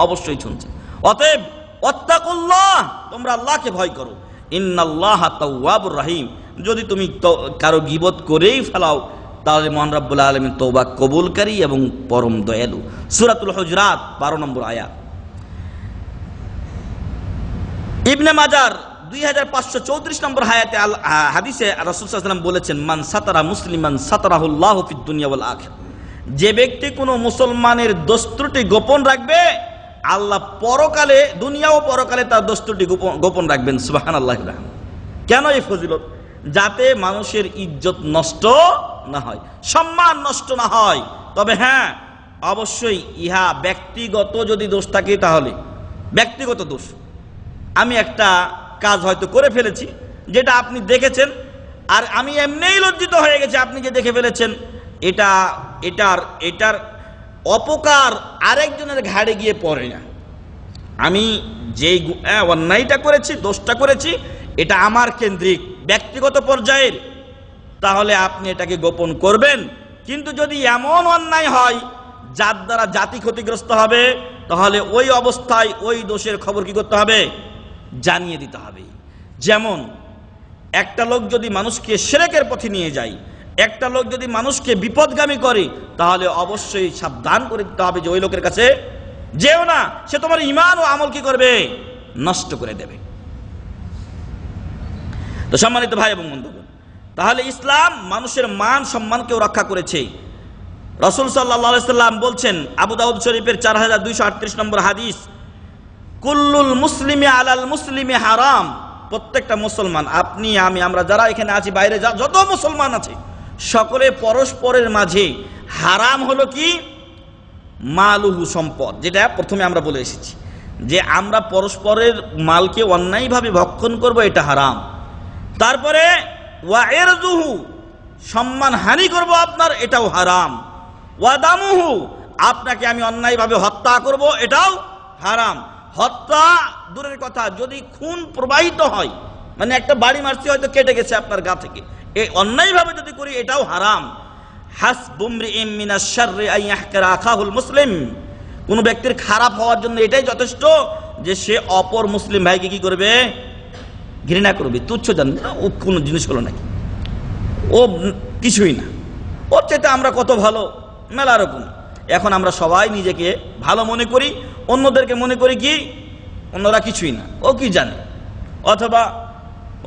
অবশ্যই শুনছেন। অতএব ওয়াত্তাকুল্লাহ, তোমরা আল্লাহকে ভয় করো। ইন্নাল্লাহা তাওয়াবুর রহিম, যদি তুমি কারো গীবত করেই ফেলাও তাহলে মহান রব্বুল আলামিন তওবা কবুলকারী এবং পরম দয়ালু। সূরাতুল হুজুরাত 12 নম্বর আয়াত। ইবনে মাজার 2534 নম্বর হাদিসে রাসূল সাল্লাল্লাহু আলাইহি ওয়াসাল্লাম বলেছেন, মান সাতারা মুসলিমান সাতারাহুল্লাহু ফিদ দুনিয়া ওয়াল আখিরাহ, যে ব্যক্তি কোনো মুসলমানের দোষ ত্রুটি গোপন রাখবে আল্লাহ পরকালে, দুনিয়া ও পরকালে তার দোষ ত্রুটি গোপন রাখবেন। সুবহানাল্লাহ। কেন এই ফজিলত? যাতে মানুষের ইজ্জত নষ্ট না হয়, সম্মান নষ্ট না হয়। তবে হ্যাঁ, অবশ্যই ইহা ব্যক্তিগত যদি দোষ থাকে তাহলে ব্যক্তিগত দোষ। আমি একটা কাজ হয়তো করে ফেলেছি যেটা আপনি দেখেছেন, আর আমি এমনিই লজ্জিত হয়ে গেছি আপনি যে দেখে ফেলেছেন, এটার অপকার আরেকজনের ঘাড়ে গিয়ে পড়ে না। আমি যেই অন্যায়টা করেছি, দোষটা করেছি, এটা আমার কেন্দ্রিক ব্যক্তিগত পর্যায়ের, তাহলে আপনি এটাকে গোপন করবেন। কিন্তু যদি এমন অন্যায় হয় যার দ্বারা জাতি ক্ষতিগ্রস্ত হবে, তাহলে ওই অবস্থায় ওই দোষের খবর কি করতে হবে? জানিয়ে দিতে হবে। যেমন একটা লোক যদি মানুষকে শিরকের পথে নিয়ে যায়, একটা লোক যদি মানুষকে বিপদগামী করে, তাহলে অবশ্যই সাবধান করে দিতে হবে যে ওই লোকের কাছে যেও না, সে তোমার ঈমান ও আমল কি করবে? নষ্ট করে দেবে। তো সম্মানিত ভাই এবং বন্ধুগণ, তাহলে ইসলাম মানুষের মান সম্মানকেও রক্ষা করেছে। রাসূল সাল্লাল্লাহু আলাইহি সাল্লাম বলছেন, আবু দাউদ শরীফের 4238 নম্বর হাদিস, কুল্লুল মুসলিমি আলাল মুসলিমি হারাম, প্রত্যেকটা মুসলমান, আপনি আমি আমরা যারা এখানে আছি, বাইরে যত মুসলমান আছে, সকলে পরস্পরের মাঝে হারাম হলো কি? মালুহু, সম্পদ। যেটা প্রথমে আমরা বলে এসেছি যে আমরা পরস্পরের মালকে অন্যায়ভাবে ভক্ষণ করব, এটা হারাম। তারপরে ওয়া ইরদুহু, সম্মান হানি করব আপনার, এটাও হারাম। ওয়া দামুহু, আপনাকে আমি অন্যায়ভাবে হত্যা করব, এটাও হারাম। হত্যা দূরের কথা, যদি খুন প্রবাহিত হয়, মানে একটা বাড়ি মারছি হয়তো কেটে গেছে আপনার গা থেকে, এই অন্যায়ভাবে যদি করি এটাও হারাম। হাসবুমরিইম মিনাশ শাররি আন ইয়াহকিরা আখাহুল মুসলিম, কোন ব্যক্তির খারাপ হওয়ার জন্য এটাই যথেষ্ট যে সে অপর মুসলিম ভাইকে কি করবে? ঘৃণা করবে, তুচ্ছ জানবে, ও কোনো জিনিস হলো নাকি, ও কিছুই না, ওর চাইতে আমরা কত ভালো, মেলা রকম। এখন আমরা সবাই নিজেকে ভালো মনে করি, অন্যদেরকে মনে করি কি অন্যরা কিছুই না, ও কি জানে, অথবা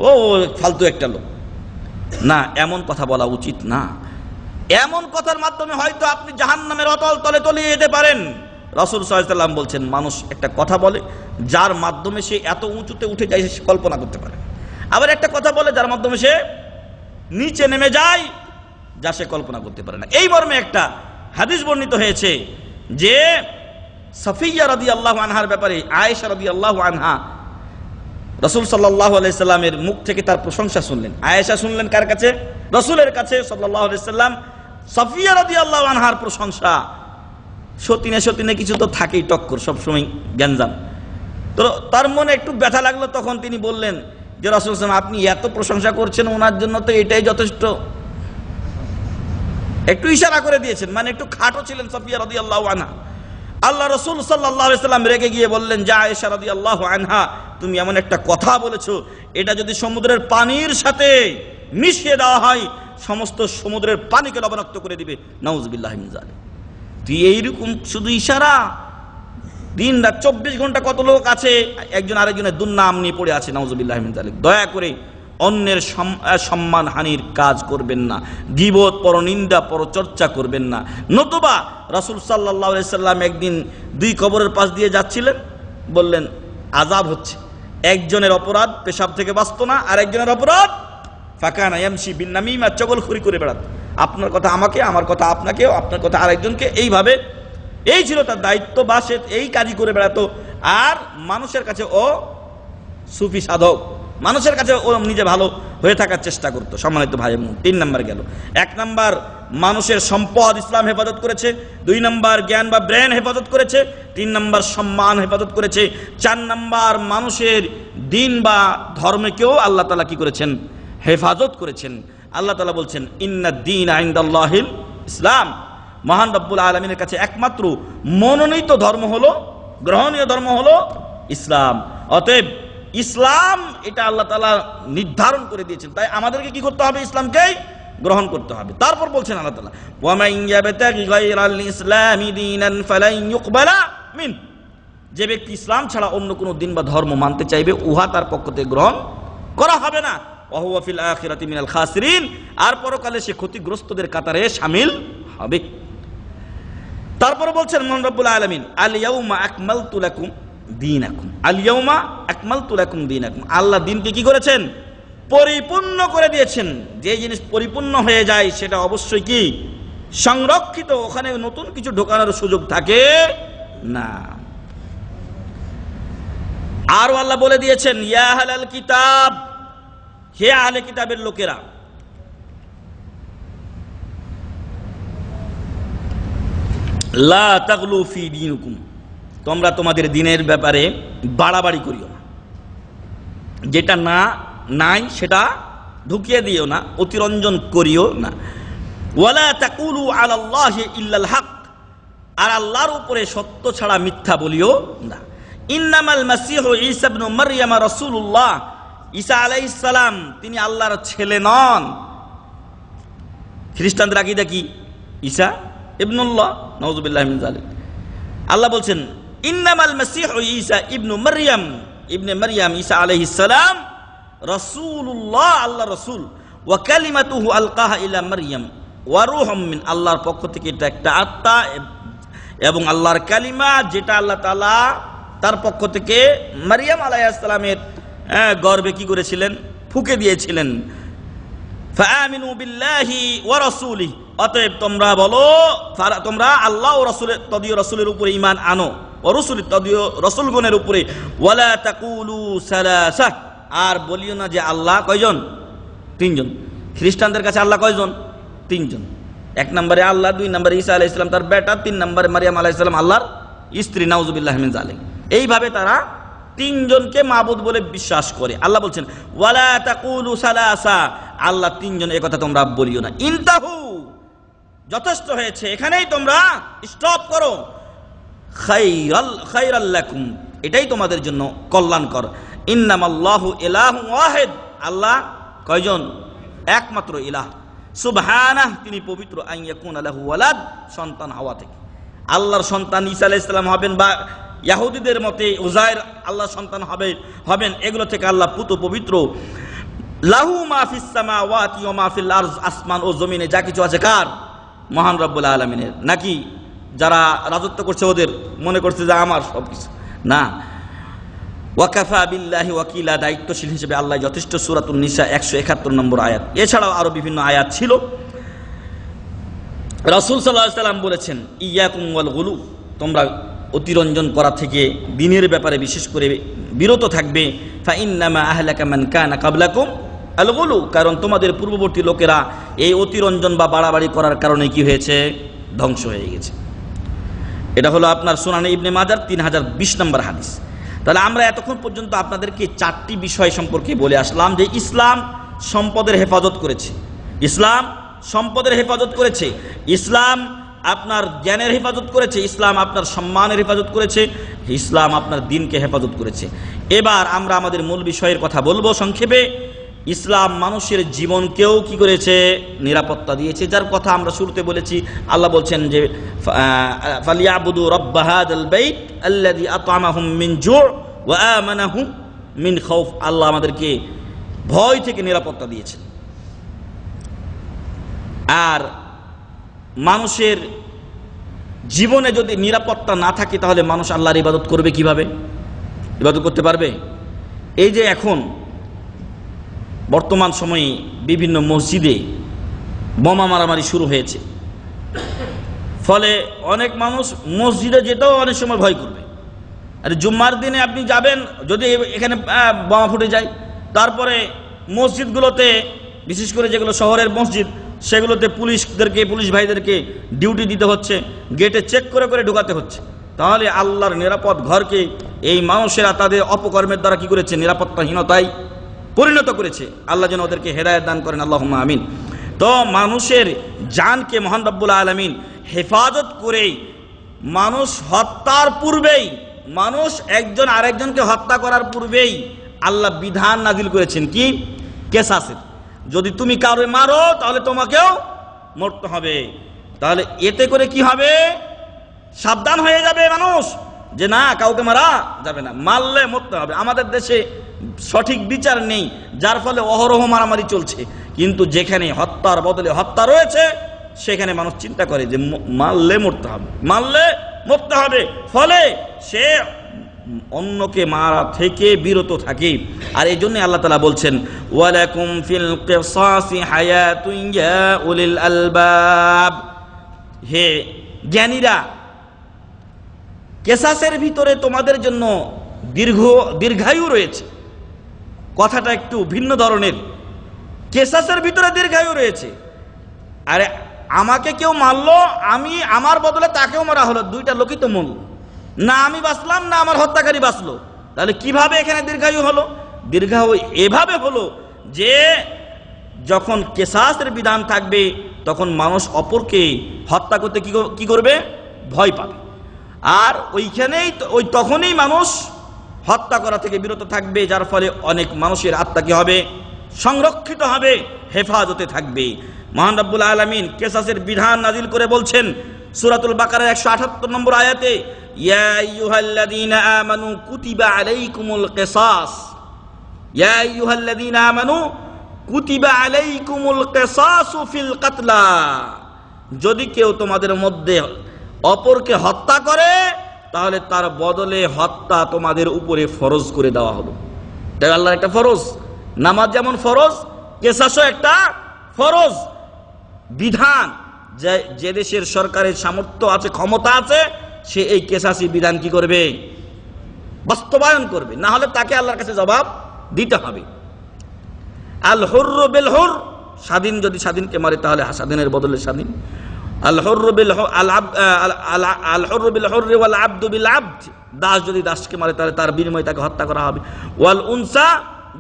ও ফালতু একটা লোক। না, এমন কথা বলা উচিত না। এমন কথার মাধ্যমে হয়তো আপনি জাহান্নামের অতল তলে তলিয়ে যেতে পারেন। রাসূল সাল্লাল্লাহু আলাইহি ওয়াসাল্লাম বলছেন, মানুষ একটা কথা বলে যার মাধ্যমে সে এত উঁচুতে উঠে যায় সে কল্পনা করতে পারে, আবার একটা কথা বলে যার মাধ্যমে সে নিচে নেমে যায় যা সে কল্পনা করতে পারে না। এই মর্মে একটা হাদিস বর্ণিত হয়েছে যে সাফিয়া রাদিয়াল্লাহু আনহার ব্যাপারে আয়েশা রাদিয়াল্লাহু আনহা রাসূল সাল্লাল্লাহু আলাইহি সাল্লামের মুখ থেকে তার প্রশংসা শুনলেন। আয়েশা শুনলেন কার কাছে? রাসূলের কাছে সাল্লাল্লাহু আলাইহি সাল্লাম সাফিয়া রাদিয়াল্লাহু আনহার প্রশংসা। সতীনে সতীনে কিছু তো থাকেই, টক্কর সবসময় গ্যাঞ্জাম। তো তার মনে একটু ব্যথা লাগলো, তখন তিনি বললেন যে রাসূল সাল্লাল্লাহু আলাইহি সাল্লাম, আপনি এত প্রশংসা করছেন, ওনার জন্য তো এটাই যথেষ্ট। একটু ইশারা করে দিয়েছেন, মানে একটু খাটো ছিলেন সাফিয়া রাদিয়াল্লাহু আনহা। আল্লাহ রাসূল সাল্লাল্লাহু আলাইহি সাল্লাম রেগে গিয়ে বললেন যে আয়েশা রাদিয়াল্লাহু আনহা, তুমি এমন একটা কথা বলেছো, এটা যদি সমুদ্রের পানির সাথে মিশিয়ে দেওয়া হয় সমস্ত সমুদ্রের পানিকে লবণাক্ত করে দিবে। নাউযুবিল্লাহি মিন যালিক। তুই এইরকম শুধু ইশারা, দিন রাত 24 ঘন্টা কত লোক আছে একজন আরেকজনের দুর্নাম নিয়ে পড়ে আছে। নাউযুবিল্লাহি মিন যালিক। দয়া করে অন্যের সম্মান হানির কাজ করবেন না, গীবত, পরনিন্দা, পরচর্চা করবেন না। নতুবা রাসূল সাল্লাল্লাহু আলাইহি সাল্লাম একদিন 2 কবরের পাশ দিয়ে যাচ্ছিলেন, বললেন আযাব হচ্ছে, একজনের অপরাধ পেশাব থেকে বাঁচত না, আর একজনের অপরাধ ফাকানা ইয়ামশি বিন নামিমা, চগলখড়ি করে বেড়াতো, আপনার কথা আমাকে, আমার কথা আপনাকে, আপনার কথা আরেকজনকে, এইভাবে এই ছিল তার দায়িত্ব, বা সে এই কাজই করে বেড়াতো। আর মানুষের কাছে ও সুফি সাধক, মানুষের কাছে ও নিজে ভালো হয়ে থাকার চেষ্টা করতো। সম্মানিত ভাই বোন, 3 নাম্বার গেল। 1 নাম্বার মানুষের সম্পদ ইসলাম হেফাজত করেছে, 2 নাম্বার জ্ঞান বা ব্রেন হেফাজত করেছে, 3 নাম্বার সম্মান হেফাজত করেছে, 4 নাম্বার মানুষের দিন বা ধর্মকেও আল্লাহ তাআলা কি করেছেন? হেফাজত করেছেন। আল্লাহ তাআলা বলছেন ইন্নাদ দীনা ইনদাল্লাহিল ইসলাম, মহান রব্বুল আলামিনের কাছে একমাত্র মনোনীত ধর্ম হলো, গ্রহণীয় ধর্ম হলো ইসলাম। অতএব ইসলাম এটা আল্লাহ তাআলা নির্ধারণ করে দিয়েছেন, তাই আমাদেরকে কি করতে হবে? ইসলামকেই গ্রহণ করতে হবে। তারপর বলছেন আল্লাহ তাআলা ওয়া মান ইয়াবতাগি গায়রাল ইসলামি দীনান ফালান ইউকবালা মিন, যে ব্যক্তি ইসলাম ছাড়া অন্য কোনো দিন বা ধর্ম মানতে চাইবে উহা তার পক্ষ থেকে গ্রহণ করা হবে না। ওয়া হুয়া ফিল আখিরাতি মিনাল খাসিরিন, আর পরকালে সে ক্ষতিগ্রস্তদের কাতারে শামিল হবে। তারপরে বলছেন মহান রব্বুল আলামিন আল ইয়াউমা আকমালতু লাকুম দীনাকুম, আল ইয়াউমা আকমালতু লাকুম দীনাকুম, আল্লাহ দিনকে কি করেছেন? পরিপূর্ণ করে দিয়েছেন। যে জিনিস পরিপূর্ণ হয়ে যায় সেটা অবশ্যই কি সংরক্ষিত, ওখানে নতুন কিছু ঢোকানোর সুযোগ থাকে না। আর আল্লাহ বলে দিয়েছেন ইয়া আহলাল কিতাব, হে আহলে কিতাবের লোকেরা, লা তাগলু ফি দীনিকুম, তোমরা তোমাদের দ্বীনের ব্যাপারে বাড়াবাড়ি করিও না, যেটা নাই সেটা ঢুকিয়ে দিও না, অতিরঞ্জন করিও না। ওয়ালা তাকুলু আলাল্লাহি ইল্লাল হক, আর আল্লাহর উপরে সত্য ছাড়া মিথ্যা বলিও না। ইন্নামাল মাসিহু ঈসা ইবনে মারইয়াম রাসূলুল্লাহ, ঈসা আলাইহিস সালাম তিনি আল্লাহর ছেলে নন। খ্রিস্টানদের আকীদা কি? ঈসা ইবনুল্লাহ, নাউযুবিল্লাহি মিন যালিক। আল্লাহ বলছেন ইন্নামাল মাসিহু ঈসা ইবনে মারইয়াম ঈসা আলাইহিস সালাম রাসূলুল্লাহ, আল্লাহর রাসূল, ওয়া কালিমাতুহু আলকাহা ইলা মারইয়াম ওয়া রূহুম মিন, আল্লাহর পক্ষ থেকে এটা একটা আত্মা এবং আল্লাহর কালিমা, যেটা আল্লাহ তাআলা তার পক্ষ থেকে মারইয়াম আলাইহিস সালামের গর্ভে কি করেছিলেন? ফুঁকে দিয়েছিলেন। ফাআমিনু বিল্লাহি ওয়া রাসূলিহি, অতএব তোমরা বলো, তোমরা আল্লাহ ও রাসূলের তদীয় রাসূলের উপরে ঈমান আনো, ও রাসূলের তদীয় রাসূলগণের উপরে। ওয়ালা তাকুলু সালাসা, আর বলিও না যে আল্লাহ কয়জন? 3 জন। খ্রিস্টানদের কাছে আল্লাহ কয়জন? 3 জন। 1 নম্বরে আল্লাহ, 2 নম্বরে ঈসা আলাইহিস সালাম তার বেটা, 3 নম্বরে মারইয়াম আলাইহিস সালাম আল্লাহর স্ত্রী, নাউযুবিল্লাহি মিন যালিক। এইভাবে তারা 3 জনকে মাবুদ বলে বিশ্বাস করে। আল্লাহ বলছেন ওয়ালা তাকুলু সালাসা, আল্লাহ 3 জন, এই কথা তোমরা বলিও না। ইনতাহু, যথেষ্ট হয়েছে, এখানেই তোমরা স্টপ করো। খায়রাল লাকুম, এটাই তোমাদের জন্য কল্যাণকর। ইন্নামাল্লাহু ইলাহু ওয়াহিদ, আল্লাহ কয়জন? একমাত্র ইলাহ। সুবহানাহু, তিনি পবিত্র। আন ইয়াকুনা লাহু ওয়ালাদ, সন্তান হওয়া থেকে। আল্লাহর সন্তান ঈসা আলাইহিস সালাম হবেন, বা ইহুদিদের মতে উযায়ের আল্লাহর সন্তান হবেন, এগুলো থেকে আল্লাহ পুত পবিত্র। লাহু মা ফিস সামাওয়াতি ওয়া মা ফিল আরজ, আসমান ও জমিনে যা কিছু আছে কার? মহান রব্বুল আলামিনের। নাকি যারা রাজত্ব করছে ওদের মনে করছে যে আমার সবকিছু? না। ওয়াকাফা বিল্লাহি ওয়াকিলা, দায়িত্বশীল হিসেবে আল্লাহ যথেষ্ট। সূরাতুন নিসা 171 নম্বর আয়াত। এছাড়াও আরো বিভিন্ন আয়াত ছিল। রাসূল সাল্লাল্লাহু আলাইহি সাল্লাম বলেছেন ইয়াকুম ওয়াল গুলু, তোমরা অতিরঞ্জন করা থেকে দ্বীনের ব্যাপারে বিশেষ করে বিরত থাকবে। ফা ইন্নামা আহলাকা মান কানা ক্বাবলাকুম আল গুলু, কারণ তোমাদের পূর্ববর্তী লোকেরা এই অতিরঞ্জন বা বাড়াবাড়ি করার কারণে কি হয়েছে? ধ্বংস হয়ে গেছে। এটা হলো আপনার সুনানে ইবনে মাজার 3020 নম্বর হাদিস। তাহলে আমরা এতক্ষণ পর্যন্ত আপনাদেরকে 4টি বিষয় সম্পর্কে বলে আসলাম, যে ইসলাম সম্পদের হেফাজত করেছে, ইসলাম সম্পদের হেফাজত করেছে, ইসলাম আপনার জ্ঞানের হেফাজত করেছে, ইসলাম আপনার সম্মানের হেফাজত করেছে, ইসলাম আপনার দ্বীনকে হেফাজত করেছে। এবার আমরা আমাদের মূল বিষয়ের কথা বলবো সংক্ষেপে। ইসলাম মানুষের জীবনকেও কি করেছে? নিরাপত্তা দিয়েছে, যার কথা আমরা শুরুতে বলেছি। আল্লাহ বলছেন যে ফালিয়াবুদু রাব্বা হাযাল বাইত আল্লাযী আত'আমাহুম মিন জু' ওয়া আমানাহুম মিন খাউফ, আল্লাহ আমাদেরকে ভয় থেকে নিরাপত্তা দিয়েছেন। আর মানুষের জীবনে যদি নিরাপত্তা না থাকে তাহলে মানুষ আল্লাহর ইবাদত করবে কিভাবে? ইবাদত করতে পারবে? এই যে এখন বর্তমান সময়ে বিভিন্ন মসজিদে বোমা মারামারি শুরু হয়েছে, ফলে অনেক মানুষ মসজিদে যেতেও অনেক সময় ভয় করবে। আর জুম্মার দিনে আপনি যাবেন, যদি এখানে বোমা ফুটে যায়, তারপরে মসজিদগুলোতে, বিশেষ করে যেগুলো শহরের মসজিদ, সেগুলোতে পুলিশ ভাইদেরকে ডিউটি দিতে হচ্ছে, গেটে চেক করে করে ঢুকাতে হচ্ছে। তাহলে আল্লাহর নিরাপদ ঘরকে এই মানুষেরা তাদের অপকর্মের দ্বারা কি করেছে? নিরাপত্তাহীনতায় পরিণত করেছে। আল্লাহ যেন ওদেরকে হেদায়েত দান করেন, আল্লাহুম্মা আমিন। তো মানুষের জানকে মহান রব্বুল আলামিন হেফাজত করেই মানুষ হত্যার পূর্বেই, মানুষ একজন আরেকজনকে হত্যা করার পূর্বেই আল্লাহ বিধান নাজিল করেছেন কি? কেসাসের। যদি তুমি কাউকে মারো তাহলে তোমাকেও মরতে হবে। তাহলে এতে করে কি হবে? সাবধান হয়ে যাবে মানুষ যে না, কাউকে মারা যাবে না, মারলে মরতে হবে। আমাদের দেশে সঠিক বিচার নেই, যার ফলে অহরহ মারামারি চলছে। কিন্তু যেখানে হত্যার বদলে হত্যা রয়েছে সেখানে মানুষ চিন্তা করে যে মারলে মরতে হবে, মারলে মরতে হবে, ফলে সে অন্যকে মারা থেকে বিরত থাকে। আর এই জন্য আল্লাহ তাআলা বলছেন, ওয়ালাকুম ফিল কিসাসি হায়াতুন ইয়া উলিল আলবাব, হে জ্ঞানীরা, কেসাসের ভিতরে তোমাদের জন্য দীর্ঘায়ু রয়েছে। কথাটা একটু ভিন্ন ধরনের। কেসাসের ভিতরে দীর্ঘায়ু রয়েছে। আরে আমাকে কেউ মারলো, আমি আমার বদলে তাকেও মারা হলো, দুইটা লোকই তো মরল, না আমি বাঁচলাম না আমার হত্যাকারী বাঁচলো। তাহলে কিভাবে এখানে দীর্ঘায়ু হলো? দীর্ঘায়ু এভাবে হলো যে যখন কেসাসের বিধান থাকবে তখন মানুষ অপরকে হত্যা করতে কি করবে? ভয় পাবে। আর ওইখানেই তখনই মানুষ হত্যা করা থেকে বিরত থাকবে, যার ফলে অনেক মানুষের আত্মা কি হবে? সংরক্ষিত হবে, হেফাজতে থাকবে। মহান রব্বুল আলামিন কেসাসের বিধান নাজিল করে বলছেন সূরাতুল বাকারার 178 নম্বর আয়াতে, ইয়া আইয়ুহাল্লাযীনা আমানু কুতিবা আলাইকুমুল কিসাস, ইয়া আইয়ুহাল্লাযীনা আমানু কুতিবা আলাইকুমুল কিসাসু ফিল কাতলা, যদি কেউ তোমাদের মধ্যে অপরকে হত্যা করে তাহলে তার বদলে হত্যা তোমাদের উপরে ফরজ করে দেওয়া হলো। তাই আল্লাহর একটা ফরজ, নামাজ যেমন ফরজ, কেসাসও একটা ফরজ বিধান। যে দেশের সরকারের সামর্থ্য আছে, ক্ষমতা আছে, সে এই কেসাসি বিধান কি করবে? বাস্তবায়ন করবে, না হলে তাকে আল্লাহর কাছে জবাব দিতে হবে। আল হুররু বিল হুর, স্বাধীন যদি স্বাধীনকে মারে তাহলে স্বাধীনের বদলে স্বাধীন। আল হুররু বিল হুররি ওয়াল আবদু বিল আবদ, দাস যদি দাসকে মারে তাহলে তার বিনিময়ে তাকে হত্যা করা হবে। ওয়াল উনসা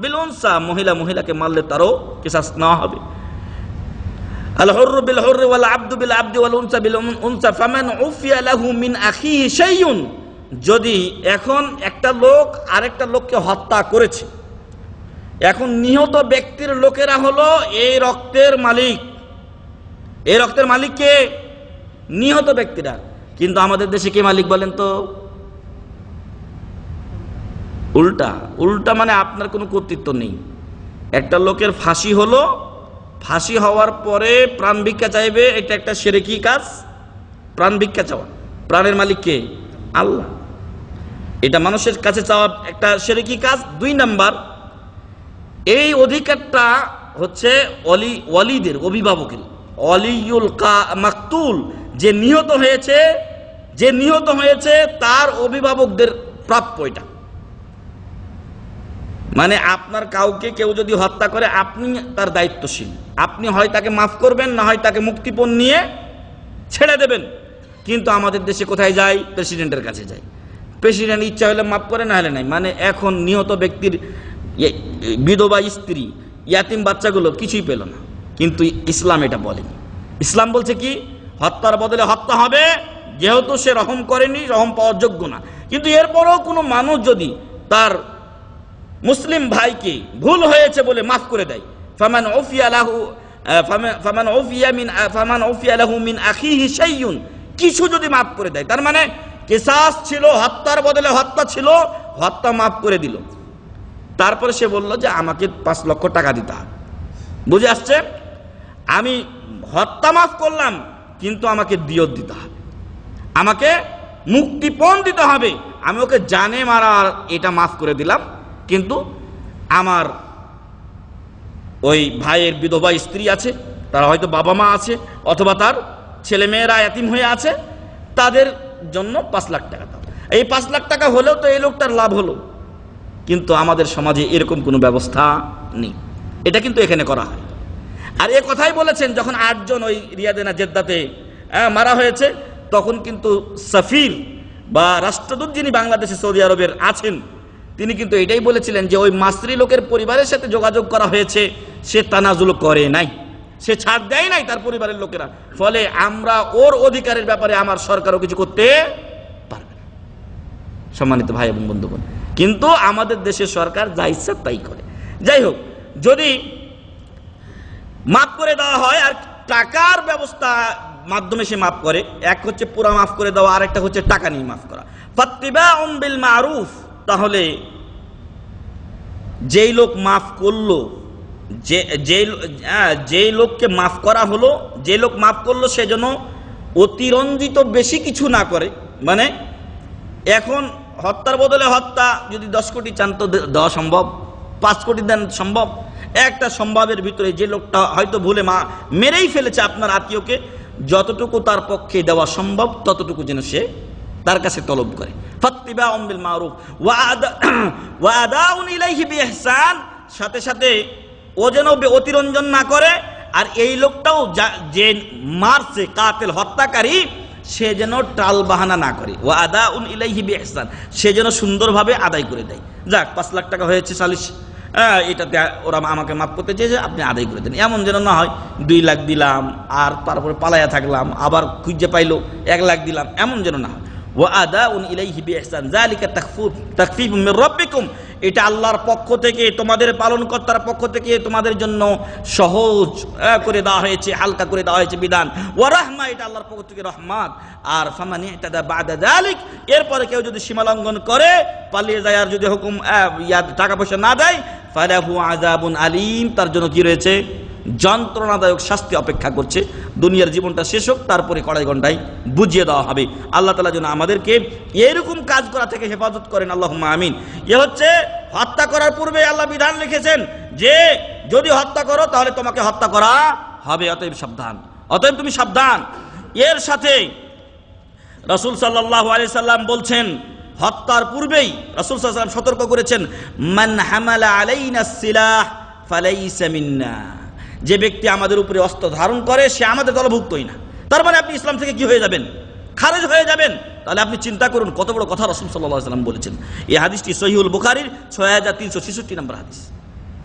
বিল উনসা, মহিলাকে মারলে তারও কিসাস নেওয়া হবে। আল হুররু বিল হুররি ওয়াল আবদু বিল আবদি ওয়াল উনসা বিল উনসা ফামান উফিয়া লাহু মিন আখিহি শাইউন, যদি এখন একটা লোক আরেকটা লোককে হত্যা করেছে, এখন নিহত ব্যক্তির লোকেরা হলো এই রক্তের মালিক। এই রক্তের মালিক কে? নিহত ব্যক্তিরা। কিন্তু আমাদের দেশে কে মালিক বলেন তো? উল্টা মানে আপনার কোনো কর্তৃত্ব নেই। একটা লোকের ফাঁসি হলো, ফাঁসি হওয়ার পরে প্রাণ ভিক্ষা চাইবে, এটা একটা শিরকি কাজ। প্রাণ ভিক্ষা চাওয়া, প্রাণের মালিক কে? আল্লাহ। এটা মানুষের কাছে চাওয়া একটা শিরকি কাজ। 2 নাম্বার, এই অধিকারটা হচ্ছে ওয়ালিদের, অভিভাবকের। ওয়ালিউল মাকতুল, যে নিহত হয়েছে তার অভিভাবকদের প্রাপ্য এটা। মানে আপনার কাউকে কেউ যদি হত্যা করে আপনি তার দায়িত্বশীল, আপনি হয় তাকে মাফ করবেন, না হয় তাকে মুক্তিপণ নিয়ে ছেড়ে দেবেন। কিন্তু আমাদের দেশে কোথায় যায়? প্রেসিডেন্টের কাছে যায়। প্রেসিডেন্ট ইচ্ছা হলে মাফ করে, না হলে নাই। মানে এখন নিহত ব্যক্তির বিধবা স্ত্রী, ইয়াতিম বাচ্চাগুলো কিছুই পেল না। কিন্তু ইসলাম এটা বলেনি। ইসলাম বলছে কি? হত্যার বদলে হত্যা হবে, যেহেতু সে রহম করেনি, রহম পাওয়ার যোগ্য না। কিন্তু এরপরও কোনো মানুষ যদি তার মুসলিম ভাইকে ভুল হয়েছে বলে মাফ করে দেয়, ফামান উফিয়া লাহু মিন আখিহি শাইউন, কিছু যদি মাফ করে দেয়, তার মানে কিসাস ছিল, হত্যার বদলে হত্যা ছিল, হত্যা মাফ করে দিল। তারপরে সে বলল যে আমাকে 5 লক্ষ টাকা দিতে হবে। বুঝে আসছে? আমি হত্যা মাফ করলাম, কিন্তু আমাকে দিয়ত দিতে হবে, আমাকে মুক্তিপণ দিতে হবে। আমি ওকে জানে মারার এটা মাফ করে দিলাম, কিন্তু আমার ওই ভাইয়ের বিধবা স্ত্রী আছে, তার হয়তো বাবা মা আছে, অথবা তার ছেলে মেয়েরা এতিম হয়ে আছে, তাদের জন্য 5 লাখ টাকা দাও। এই 5 লাখ টাকা হলেও তো এই লোকটার লাভ হলো, কিন্তু আমাদের সমাজে এরকম কোনো ব্যবস্থা নেই। এটা কিন্তু এখানে করা হয়। আর এ কথাই বলেছেন যখন 8 জন ওই রিয়াদে না জেদ্দাতে মারা হয়েছে, তখন কিন্তু সফির বা রাষ্ট্রদূত যিনি বাংলাদেশে সৌদি আরবের আছেন, তিনি কিন্তু এটাই বলেছিলেন যে ওই মাসরি লোকের পরিবারের সাথে যোগাযোগ করা হয়েছে, সে তানাজুল করে নাই, সে ছাড় দেয় নাই তার পরিবারের লোকেরা, ফলে আমরা ওর অধিকারের ব্যাপারে আমার সরকারও কিছু করতে পারবে না। সম্মানিত ভাই এবং বন্ধুগণ, কিন্তু আমাদের দেশের সরকার যা ইচ্ছা তাই করে। যাই হোক, যদি মাফ করে দেওয়া হয়, আর টাকার ব্যবস্থা মাধ্যমে সে মাফ করে, এক হচ্ছে পুরা মাফ করে দেওয়া, আর একটা হচ্ছে টাকা নিয়ে মাফ করা। ফাত্তিবাউম বিল মারুফ, তাহলে যেই লোক মাফ করলো, যেই লোককে মাফ করা হলো, যে লোক মাফ করলো সে যেন অতিরঞ্জিত বেশি কিছু না করে। মানে এখন হত্যার বদলে হত্যা যদি 10 কোটি চান তো দেওয়া সম্ভব, 5 কোটি দেন সম্ভব। একটা সম্ভবের ভিতরে যে লোকটা হয়তো ভুলে মেরেই ফেলেছে আপনার আত্মীয়কে, যতটুকু তার পক্ষে দেওয়া সম্ভব ততটুকু যেন সে তার কাছে তলব করে। ফাত্তিবাউম বিল মারুফ ওয়া আদাউন ইলাইহি বিইহসান, সাথে সাথে ও যেন অতিরঞ্জন না করে, আর এই লোকটাও যে মারছে, কাতিল হত্যাকারী, সে যেন টাল বাহানা না করে। ওয়া আদাউন ইলাইহি বিইহসান, সে যেন সুন্দরভাবে আদায় করে দেয়। যাক 5 লাখ টাকা হয়েছে সালিশ, এটাতে ওরা আমাকে মাফ করতে চেয়েছে, আপনি আদায় করে দেন। এমন যেন না হয় 2 লাখ দিলাম আর তারপরে পালাইয়া থাকলাম, আবার খুঁজে পাইলো 1 লাখ দিলাম, এমন যেন না হয়। ওয়া আদাউন ইলাইহি বিইহসান যালিকা তাখফীফুম মির রাব্বিকুম, এটা আল্লাহর পক্ষ থেকে, তোমাদের পালনকর্তার পক্ষ থেকে তোমাদের জন্য সহজ করে দেওয়া হয়েছে, হালকা করে দেওয়া হয়েছে বিধান। ওয়া রাহমা, এটা আল্লাহর পক্ষ থেকে রহমত। আর ফামান ইহতাদা বাদা যালিক, এরপরে কেউ যদি সীমা লঙ্ঘন করে, পালিয়ে যায়, আর যদি হুকুম টাকা পয়সা না দেয়, ফালাহু আযাবুন আলীম, তার জন্য কি রয়েছে? যন্ত্রণাদায়ক শাস্তি অপেক্ষা করছে। দুনিয়ার জীবনটা শেষ হোক, তারপরে কড়াই ঘন্টায় বুঝিয়ে দেওয়া হবে। আল্লাহ তাআলা যেন আমাদেরকে এরকম কাজ করা থেকে হেফাজত করেন, আল্লাহুম্মা আমিন। এ হচ্ছে হত্যা করার পূর্বে আল্লাহ বিধান লিখেছেন যে যদি হত্যা করো তাহলে তোমাকে হত্যা করা হবে, অতএব সাবধান, অতএব তুমি সাবধান। এর সাথে রাসূল সাল্লাল্লাহু আলাইহি সাল্লাম বলছেন, হত্যার পূর্বেই রাসূল সাল্লাল্লাহু আলাইহি সাল্লাম সতর্ক করেছেন, মান হামালা আলাইনা সিলাহ ফালাইসা মিন্না, যে ব্যক্তি আমাদের উপরে অস্ত্র ধারণ করে সে আমাদের দলভুক্তই না। তার মানে আপনি ইসলাম থেকে কি হয়ে যাবেন? খারেজ হয়ে যাবেন। তাহলে আপনি চিন্তা করুন কত বড় কথা রাসূল সাল্লাল্লাহু আলাইহি সাল্লাম বলেছেন। এই হাদিসটি সহিহুল বুখারীর 6366 নম্বর হাদিস।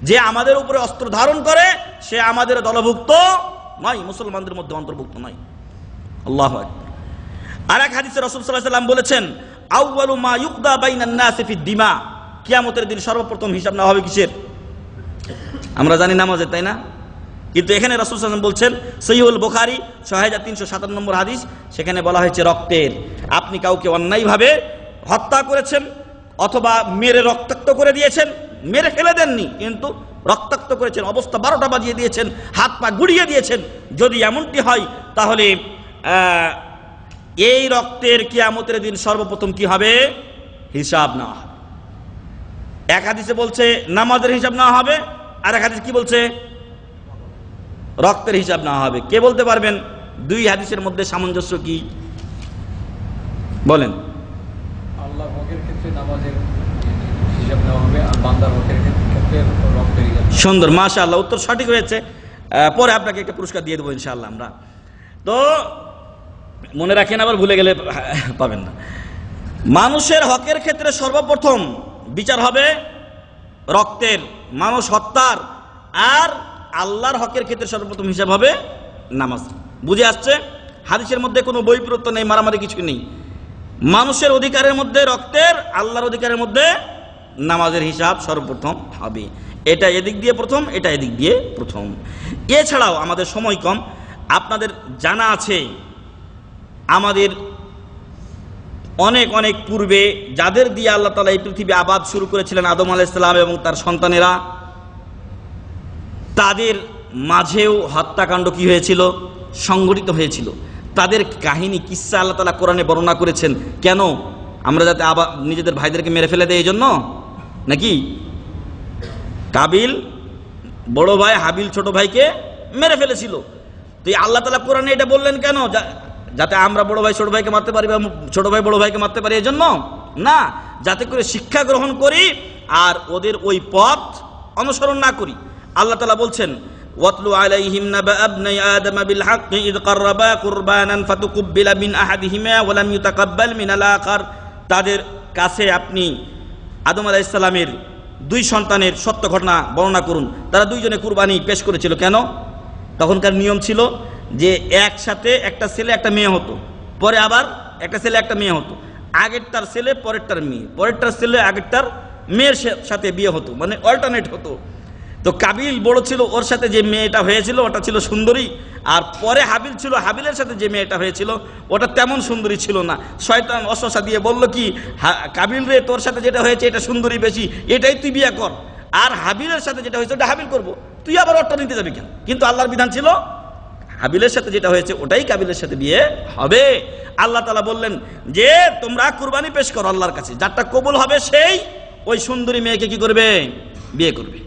যে আমাদের উপরে অস্ত্র ধারণ করে সে আমাদের দলভুক্ত নয়, মুসলমানদের মধ্যে অন্তর্ভুক্ত নয়। আল্লাহু আকবার। আর এক হাদিসে রাসূল সাল্লাল্লাহু আলাইহি সাল্লাম বলেছেন, আউয়ালু মা ইউকদা বাইনান নাসি ফিদ দিমা, কিয়ামতের দিন সর্বপ্রথম হিসাব নেওয়া হবে কিসের? আমরা জানি নামাজের, তাই না? কিন্তু এখানে রাসূল সাল্লাল্লাহু আলাইহি ওয়াসাল্লাম বলছেন, সহিহুল বুখারী 6357 নম্বর হাদিস, সেখানে বলা হয়েছে রক্তের। আপনি কাউকে অন্যায়ভাবে হত্যা করেছেন অথবা মেরে রক্তাক্ত করে দিয়েছেন, মেরে ফেলে দেননি কিন্তু রক্তাক্ত করেছেন, অবস্থা 12টা বাজিয়ে দিয়েছেন, হাত পা গুড়িয়ে দিয়েছেন, যদি এমনটি হয় তাহলে এই রক্তের কিয়ামতের দিন সর্বপ্রথম কি হবে? হিসাব নেওয়া হবে। এক হাদিসে বলছে নামাজের হিসাব নেওয়া হবে, আর এক হাদিস কি বলছে? রক্তের হিসাব নেওয়া হবে। কে বলতে পারবেন 2 হাদিসের মধ্যে সামঞ্জস্য কি? বলেন। আল্লাহর হকের ক্ষেত্রে নামাজের হিসাব নেওয়া হবে, আর বান্দার হকের ক্ষেত্রে রক্তের হিসাব। সুন্দর, মাশাআল্লাহ, উত্তর সঠিক হয়েছে। পরে আপনাকে একটা পুরস্কার দিয়ে দেবো ইনশাআল্লাহ আমরা। তো মনে রাখেন, আবার ভুলে গেলে পাবেন না। মানুষের হকের ক্ষেত্রে সর্বপ্রথম বিচার হবে রক্তের, মানুষ হত্যার, আর আল্লাহর হকের ক্ষেত্রে সর্বপ্রথম হিসাব হবে নামাজ। বুঝে আসছে? হাদিসের মধ্যে কোনো বৈপরীত্য নেই, মারামারি কিছু নেই। মানুষের অধিকারের মধ্যে রক্তের, আল্লাহর অধিকারের মধ্যে নামাজের হিসাব সর্বপ্রথম হবে। এটা এদিক দিয়ে প্রথম, এটা এদিক দিয়ে প্রথম। এছাড়াও আমাদের সময় কম, আপনাদের জানা আছে আমাদের অনেক অনেক পূর্বে যাদের দিয়ে আল্লাহ তাআলা এই পৃথিবী আবাদ শুরু করেছিলেন, আদম আলাইহিস সালাম এবং তার সন্তানেরা, তাদের মাঝেও হত্যাকাণ্ড কি হয়েছিল? সংঘটিত হয়েছিল। তাদের কাহিনী কিসসা আল্লাহ তাআলা কোরআনে বর্ণনা করেছেন। কেন? আমরা যাতে আবার নিজেদের ভাইদেরকে মেরে ফেলে দেয় এই জন্য নাকি? কাবিল বড় ভাই হাবিল ছোট ভাইকে মেরে ফেলেছিল। তো আল্লাহ তাআলা কোরআনে এটা বললেন কেন? যাতে আমরা বড় ভাই ছোট ভাইকে মারতে পারি বা ছোট ভাই বড় ভাইকে মারতে পারি এজন্য না, যাতে করে শিক্ষা গ্রহণ করি আর ওদের ওই পথ অনুসরণ না করি। আল্লাহ তাআলা বলছেন ওয়াতলু আলাইহিম নাবা আবনাই আদম বিল হাক্কি ইয কাররাবা কুরবানান ফাতুকুব্বিলা মিন আহাদিহিমা ওয়া লাম ইউতাকাব্বাল মিনাল আখার। তাদের কাছে আপনি আদম আলাইহিস সালামের দুই সন্তানের সত্য ঘটনা বর্ণনা করুন। তারা দুইজনে কুরবানি পেশ করেছিল। কেন? তখনকার নিয়ম ছিল যে একসাথে একটা ছেলে একটা মেয়ে হতো, পরে আবার একটা ছেলে একটা মেয়ে হতো। আগেরটার ছেলে পরেরটার মেয়ে, পরেরটার ছেলে আগেরটার মেয়ের সাথে বিয়ে হতো, মানে অল্টারনেট হতো। তো কাবিল বড় ছিল, ওর সাথে যে মেয়েটা হয়েছিল ওটা ছিল সুন্দরী, আর পরে হাবিল ছিল, হাবিলের সাথে যে মেয়েটা হয়েছিল ওটা তেমন সুন্দরী ছিল না। শয়তান অসসা দিয়ে বলল কি, কাবিল রে তোর সাথে যেটা হয়েছে এটা সুন্দরী বেশি, এটাই তুই বিয়ে কর, আর হাবিলের সাথে যেটা হয়েছে ওটা হাবিল করবো, তুই আবার ওটা নিতে যাবি কেন? কিন্তু আল্লাহর বিধান ছিল হাবিলের সাথে যেটা হয়েছে ওটাই কাবিলের সাথে বিয়ে হবে। আল্লাহ তাআলা বললেন যে তোমরা কুরবানি পেশ করো আল্লাহর কাছে, যারটা কবুল হবে সেই ওই সুন্দরী মেয়েকে কি করবে? বিয়ে করবে।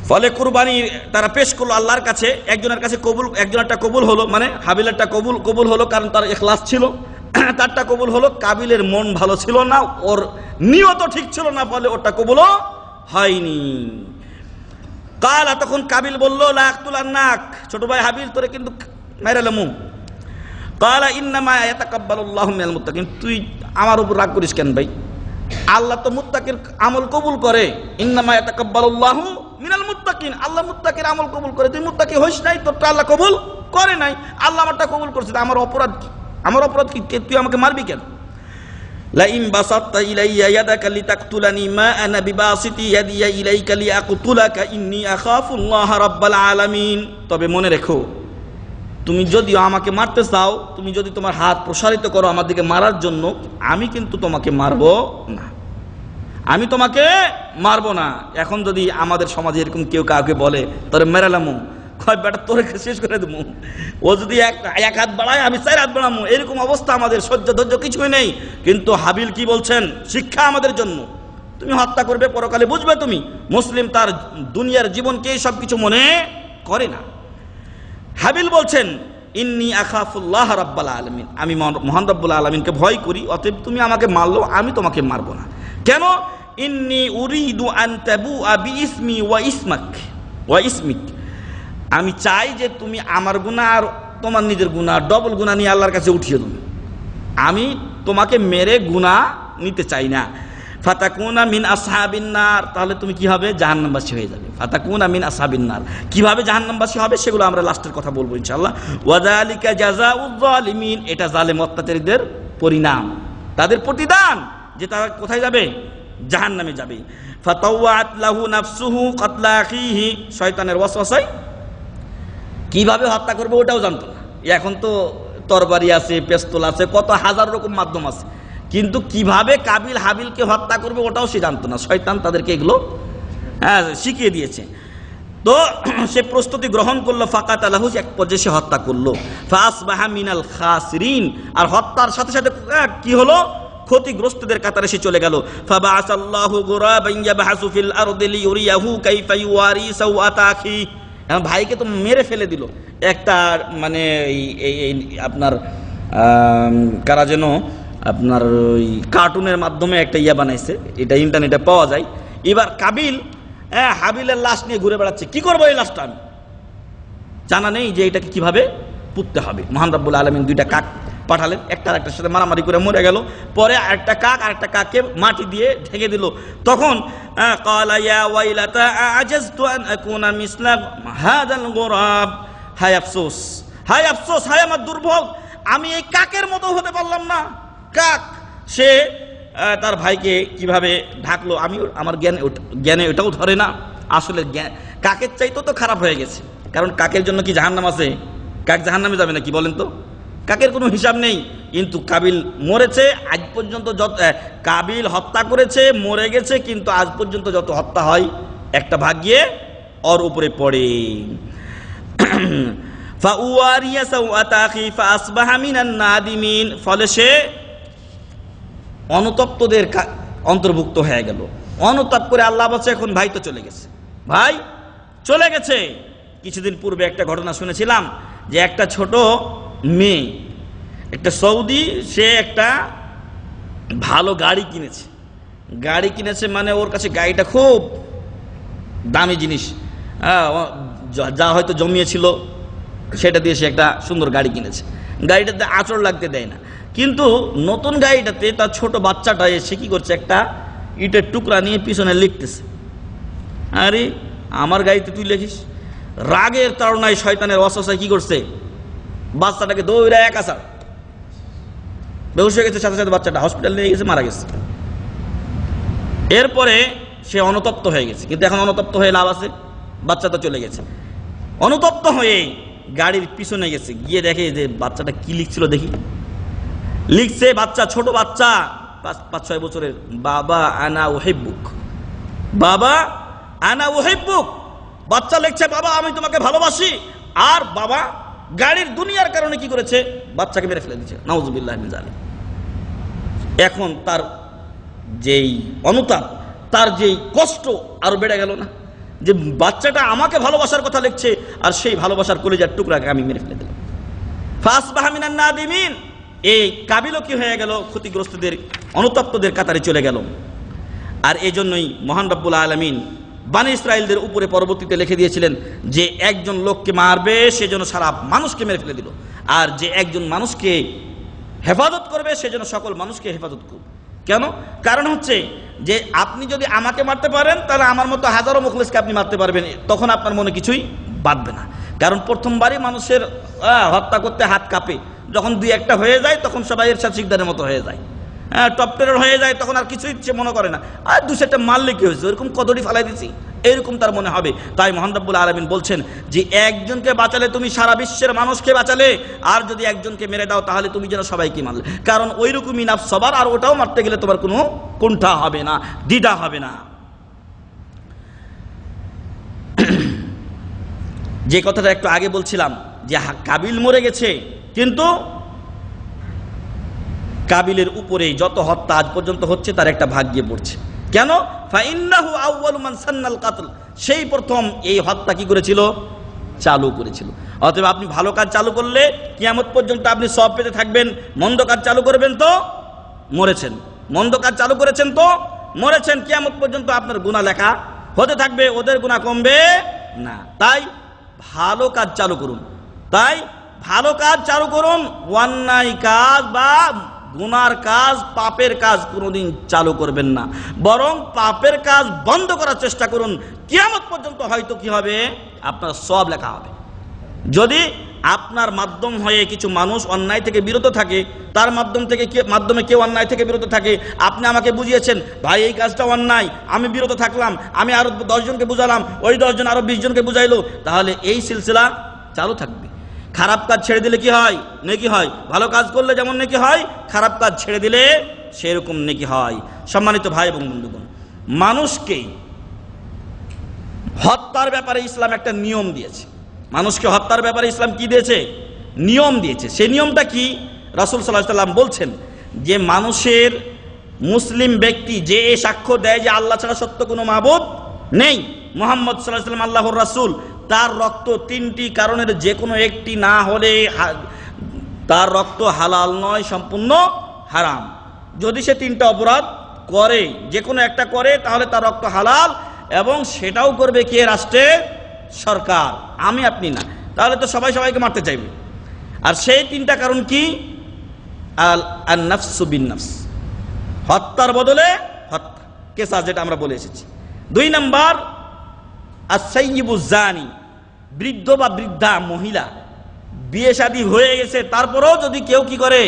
ফলে কুরবানি তারা পেশ করলো আল্লাহর কাছে। একজনের কাছে কবুল, একজনেরটা কবুল হলো, মানে হাবিলেরটা কবুল হলো কারণ তার ইখলাস ছিল, তারটা কবুল হলো। কাবিলের মন ভালো ছিল না, ওর নিয়ত ঠিক ছিল না, ফলে ওটা কবুলও হয়নি। কাল তখন কাবিল বলল লা আক্তুলান্নাক, ছোট ভাই হাবিল তোরে কিন্তু মেরেলামু। কালা ইন্নামা ইয়াতাকাব্বালুল্লাহু মিনাল মুত্তাকিন, তুই আমার উপর রাগ করিস কেন ভাই? আল্লাহ তো মুত্তাকির আমল কবুল করে। ইন্নামা ইয়াতাকাব্বালুল্লাহু মিনাল মুত্তাকিন, আল্লাহ মুত্তাকির আমল কবুল করে। তুই মুত্তাকি হইস নাই, তোরটা আল্লাহ কবুল করে নাই, আল্লাহ আমারটা কবুল করছে। আমার অপরাধ কি? আমার অপরাধ কি? তুই আমাকে মারবি কেন? লা ইন বাসাত্তা ইলাইয়া ইয়াদাকা লিতাকতুলানি মা আনা বিবাসিতি ইয়াদিয়া ইলাইকা লিআকতুলাকা ইন্নী আখাফুল্লাহ রাব্বাল আলামিন। তবে মনে রেখো, তুমি যদি আমাকে মারতে চাও, তুমি যদি তোমার হাত প্রসারিত করো আমার দিকে মারার জন্য, আমি কিন্তু তোমাকে মারবো না, আমি তোমাকে মারবো না। এখন যদি আমাদের সমাজে এরকম কেউ কাউকে বলে তোরে মেরালামু, কয় বেটা তোরে শেষ করে দেবো, ও যদি এক হাত বাড়ায় আমি 4 হাত বাড়াবো, এরকম অবস্থা আমাদের সহ্য ধৈর্য কিছুই নেই। কিন্তু হাবিল কি বলছেন? শিক্ষা আমাদের জন্য। তুমি হত্যা করবে, পরকালে বুঝবে তুমি। মুসলিম তার দুনিয়ার জীবনকে সবকিছু মনে করে না। হাবিল বলছেন ইন্নী আখাফুল্লাহ রাব্বাল আলামিন, আমি মহান রব্বুল আলামিনকে ভয় করি, অতএব তুমি আমাকে মারলো, আমি তোমাকে মারবো না। কেন? ইন্নী উরিদু আন তাবুআ বিইসমি ওয়া ইসমিক, আমি চাই যে তুমি আমার গুনাহ আর তোমার নিজের গুনাহ ডবল গুনাহ নিয়ে আল্লাহর কাছে উঠিয়ে দেবে। আমি তোমাকে মেরে গুনাহ নিতে চাই না। ফাতাকুনা মিন আসহাবিন নার, তাহলে তুমি কি হবে? জাহান্নামবাসী হয়ে যাবে। ফাতাকুনা মিন আসহাবিন নার, কিভাবে জাহান্নামবাসী হবে সেগুলো আমরা লাস্টের কথা বলবো ইনশাআল্লাহ। ওয়া যালিকা জাযাউয যালিমিন, এটা জালেম অত্যাচারীদের পরিণাম, তাদের প্রতিদান, যে তারা কোথায় যাবে? জাহান্নামে যাবে। ফাতাওয়াত লাহু নাফসুহু কাতলা আখিহি, শয়তানের ওয়াসওয়াসায় কিভাবে হত্যা করবে ওটাও জানতো না। এখন তো তরবারি আছে, পেস্তল আছে, কত হাজার রকম মাধ্যম আছে, কিন্তু কিভাবে কাবিল হাবিলকে হত্যা করবে ওটাও সে জানতো না। শয়তান তাদেরকে এগুলো শিখিয়ে দিয়েছে। তো সে প্রস্তুতি গ্রহণ করলো, ফাকাতালাহু, এক পর্যায়ে সে হত্যা করলো। ফাসবাহা মিনাল খাসিরিন, আর হত্যার সাথে সাথে কি হলো? ক্ষতিগ্রস্তদের কাতারে সে চলে গেল। ফাবাআসাল্লাহু গুরাবান ইয়াবহাসু ফিল আরদি লিউরিয়াহু কাইফা ইউয়ারি সাওআতা আখি, ভাইকে তো মেরে ফেলে দিল। একটা মানে আপনার কারা যেন আপনার ওই কার্টুনের মাধ্যমে একটা ইয়া বানাইছে, এটা ইন্টারনেটে পাওয়া যায়। এবার কাবিল হাবিলের লাশ নিয়ে ঘুরে বেড়াচ্ছে, কি করবো এই লাশটা? আমি জানা নেই যে এটাকে কিভাবে পুঁততে হবে। মহান রব্বুল আলামিন 2টা কাক পাঠালেন, একটা আরেকটার সাথে মারামারি করে মরে গেল। পরে আরেকটা কাককে মাটি দিয়ে ঢেকে দিল। তখন ক্বালা ইয়া ওয়াইলাতা আ'জাজতু আন আকুনা মিসলা হাযাল গুরাব, হায় আফসোস, হায় আফসোস, হায় আমার দুর্ভোগ, আমি এই কাকের মতো হতে পারলাম না। কাক সে তার ভাইকে কিভাবে ঢাকলো, আমি আমার জ্ঞানে ওটাও ধরে না। আসলে কাকের চাইতেও তো খারাপ হয়ে গেছে, কারণ কাকের জন্য কি জাহান্নাম আছে? কাক জাহান্নামে যাবে নাকি বলেন তো? কাকের কোনো হিসাব নেই। কিন্তু কাবিল মরেছে, আজ পর্যন্ত যত কাবিল হত্যা করেছে, মরে গেছে, কিন্তু আজ পর্যন্ত যত হত্যা হয় একটা ভাগ গিয়ে ওর উপরে পড়ে। ফাউয়ারিয়া সাওআতা আখি ফাসবাহা মিনান নাদিমিন, ফলে সে অনুতপ্তদের অন্তর্ভুক্ত হয়ে গেল। অনুতাপ করে আল্লাহ বলছে এখন ভাই তো চলে গেছে, ভাই চলে গেছে। কিছুদিন পূর্বে একটা ঘটনা শুনেছিলাম যে একটা ছোট মেয়ে, একটা সৌদি, সে একটা ভালো গাড়ি কিনেছে, মানে ওর কাছে গাড়িটা খুব দামি জিনিস, যা হয়তো জমিয়েছিল সেটা দিয়ে সে একটা সুন্দর গাড়ি কিনেছে। গাড়িটাতে আঁচড় লাগতে দেয় না, কিন্তু নতুন গাড়িটাতে তার ছোট বাচ্চাটা এসে কি করছে, একটা ইটের টুকরা নিয়ে পিছনে লিখতেছে। আরে আমার গাড়িতে তুই লেখিস? রাগের তাড়নায় শয়তানের ওয়াসওয়াসায় কি করছে, বাচ্চাটাকে দৌড়ে এক আছাড় বেহুশ হয়ে গেছে। সাথে সাথে বাচ্চাটা হসপিটাল নিয়ে গেছে, মারা গেছে। এরপরে সে অনুতপ্ত হয়ে গেছে, কিন্তু এখন অনুতপ্ত হয়ে লাভ আছে? বাচ্চা তো চলে গেছে। অনুতপ্ত হয়ে গাড়ির পিছনে গেছে, গিয়ে দেখে যে বাচ্চাটা কি লিখছিল, দেখি লিখছে বাচ্চা, ছোট বাচ্চা 5-6 বছরের, বাবা আনা উহিব্বুক, বাবা আনা উহিব্বুক। বাচ্চা লিখছে বাবা আমি তোমাকে ভালোবাসি, আর বাবা গাড়ির দুনিয়ার কারণে কি করেছে, বাচ্চাকে মেরে ফেলে দিয়েছে। নাউযুবিল্লাহ মিন যালিক। এখন তার যেই অনুতাপ, তার যেই কষ্ট আরো বেড়ে গেল না, যে বাচ্চাটা আমাকে ভালোবাসার কথা লিখছে আর সেই ভালোবাসার কলিজার টুকরাকে আমি মেরে ফেলে দিলাম। ফাসবাহা মিনান নাদিমিন। এই কাবিলও কি হয়ে গেল, ক্ষতিগ্রস্তদের, অনুতপ্তদের কাতারে চলে গেল। আর এই জন্যই মহান রব্বুল আলামিন বনী ইসরাইলদের উপরে পরবর্তীতে লিখে দিয়েছিলেন যে একজন লোককে মারবে সেজন্য সারা মানুষকে মেরে ফেলে দিল, আর যে একজন মানুষকে হেফাজত করবে সেজন্য সকল মানুষকে হেফাজত করবে। কেন? কারণ হচ্ছে যে আপনি যদি আমাকে মারতে পারেন তাহলে আমার মতো হাজারো মুখলিসকে আপনি মারতে পারবেন, তখন আপনার মনে কিছুই বাঁধবে না। কারণ প্রথমবারই মানুষের হত্যা করতে হাত কাঁপে, যখন 2-1টা হয়ে যায় তখন সবাই এর সাথে শিকদারের মতো হয়ে যায়, টপ টেরর হয়ে যায়, তখন আর কিছুই সে মনে করে না, আর 2-4টা মারলে কি হয়েছে, ওরকম কদরই ফালাই দিছি, এরকম তার মনে হবে। তাই মহান রব্বুল আলামিন বলছেন যে একজনকে বাঁচালে তুমি সারা বিশ্বের মানুষকে বাঁচালে, আর যদি একজনকে মেরে দাও তাহলে তুমি যেন সবাইকে মারলে। কারণ ওই রকমই নাফস সবার, আর ওটাও মারতে গেলে তোমার কোনো কুণ্ঠা হবে না, দ্বিধা হবে না। যে কথাটা একটু আগে বলছিলাম যে কাবিল মরে গেছে, কিন্তু কাবিলের উপরে যত হত্যা আজ পর্যন্ত হচ্ছে তার একটা ভাগ্যে পড়ছে। কেন? ফাইন্নাহু আউয়ালু মান সান্নাল কাতল। সেই প্রথম এই হত্যা কি করেছিল, চালু করেছিল। অতএব আপনি ভালো কাজ চালু করলে কিয়ামত পর্যন্ত আপনি সওয়াব পেতে থাকবেন, মন্দ কাজ চালু করবেন তো মরেছেন, মন্দ কাজ চালু করেছেন তো মরেছেন, কিয়ামত পর্যন্ত আপনার গুনাহ লেখা হতে থাকবে, ওদের গুনাহ কমবে না। তাই ভালো কাজ চালু করুন, অন্যায় কাজ বা গুনার কাজ, পাপের কাজ কোনোদিন চালু করবেন না, বরং পাপের কাজ বন্ধ করার চেষ্টা করুন। কিয়ামত পর্যন্ত হয়তো কি হবে, আপনার সওয়াব লেখা হবে। যদি আপনার মাধ্যম হয়ে কিছু মানুষ অন্যায় থেকে বিরত থাকে, তার মাধ্যমে কেউ অন্যায় থেকে বিরত থাকে, আপনি আমাকে বুঝিয়েছেন ভাই এই কাজটা অন্যায়, আমি বিরত থাকলাম, আমি আরো 10 জনকে বুঝালাম, ওই 10 জন আরো 20 জনকে বুঝাইলো, তাহলে এই সিলসিলা চালু থাকবে। খারাপ কাজ ছেড়ে দিলে কি হয়, নেকি হয়। ভালো কাজ করলে যেমন নেকি হয়, খারাপ কাজ ছেড়ে দিলে সেরকম নেকি হয়। সম্মানিত ভাই এবং বন্ধুগণ, মানুষকে হত্যার ব্যাপারে ইসলাম একটা নিয়ম দিয়েছে। মানুষকে হত্যার ব্যাপারে ইসলাম কি দিয়েছে, নিয়ম দিয়েছে। সেই নিয়মটা কি? রাসূল সাল্লাল্লাহু আলাইহি ওয়াসাল্লাম বলছেন যে মানুষের মুসলিম ব্যক্তি যে সাক্ষ্য দেয় যে আল্লাহ ছাড়া সত্য কোনো মাবুদ নেই, মুহাম্মদ সাল্লাল্লাহু আলাইহি ওয়াসাল্লাম আল্লাহর রাসূল, তার রক্ত 3টি কারণের যে কোনো একটি না হলে তার রক্ত হালাল নয়, সম্পূর্ণ হারাম। যদি সে 3টা অপরাধ করে, যে কোনো একটা করে, তাহলে তার রক্ত হালাল, এবং সেটাও করবে কে? রাষ্ট্রের সরকার, আমি আপনি না। তাহলে তো সবাই সবাইকে মারতে চাইবে। আর সেই 3টা কারণ কি? আল নাফসু বিন নাফস, হত্যার বদলে হত্যা, কেসাস, যেটা আমরা বলে এসেছি। 2 নাম্বার আস-সাইয়্যিবু জানি, বৃদ্ধ বা বৃদ্ধা মহিলা, বিয়ে শাদী হয়ে গেছে তারপরেও যদি কেউ কি করে,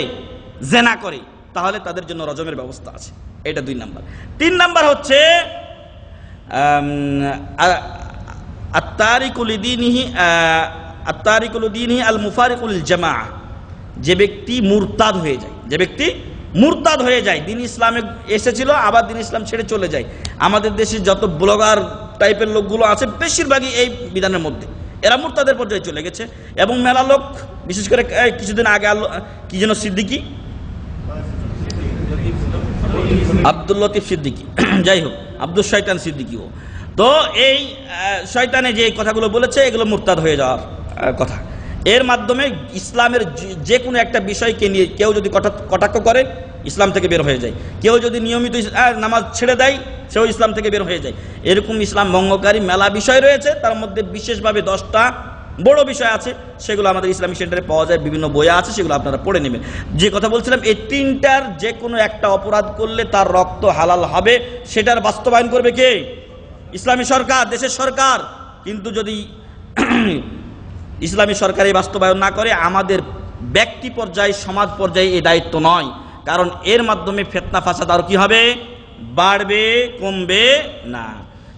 জেনা করে, তাহলে তাদের জন্য রজমের ব্যবস্থা আছে। এটা 2 নাম্বার। 3 নাম্বার হচ্ছে আত-তারিকু লিদীনিহি আল মুফারিকু লিল জামাআহ, যে ব্যক্তি মুরতাদ হয়ে যায়, দিন ইসলামে এসেছিল আবার দিন ইসলাম ছেড়ে চলে যায়। আমাদের দেশে যত ব্লগার টাইপের লোকগুলো আছে বেশিরভাগই এই বিধানের মধ্যে, এরা মুরতাদের পর্যায়ে চলে গেছে। এবং মেলা লোক, বিশেষ করে কিছুদিন আগে কি যেন সিদ্দিকি, আব্দুল লতিফ সিদ্দিকি, যাই হোক, আব্দুল শয়তান সিদ্দিকিও, তো এই শয়তানে যে কথাগুলো বলেছে এগুলো মুরতাদ হয়ে যাওয়ার কথা। এর মাধ্যমে ইসলামের যে কোনো একটা বিষয়কে নিয়ে কেউ যদি কটাক্ষ করে ইসলাম থেকে বের হয়ে যায়, কেউ যদি নিয়মিত নামাজ ছেড়ে দেয় সেও ইসলাম থেকে বের হয়ে যায়। এরকম ইসলাম ভঙ্গকারী মেলা বিষয় রয়েছে, তার মধ্যে বিশেষভাবে 10টা বড় বিষয় আছে, সেগুলো আমাদের ইসলামিক সেন্টারে পাওয়া যায়, বিভিন্ন বইয়া আছে, সেগুলো আপনারা পড়ে নেবেন। যে কথা বলছিলাম, এই 3টার যে কোনো একটা অপরাধ করলে তার রক্ত হালাল হবে, সেটার বাস্তবায়ন করবে কে? ইসলামী সরকার, দেশের সরকার। কিন্তু যদি ইসলামী সরকার এই বাস্তবায়ন না করে, আমাদের ব্যক্তি পর্যায়ে, সমাজ পর্যায়ে এই দায়িত্ব নয়, কারণ এর মাধ্যমে ফিতনা ফাসাদ আর কি হবে? বাড়বে, কমবে না।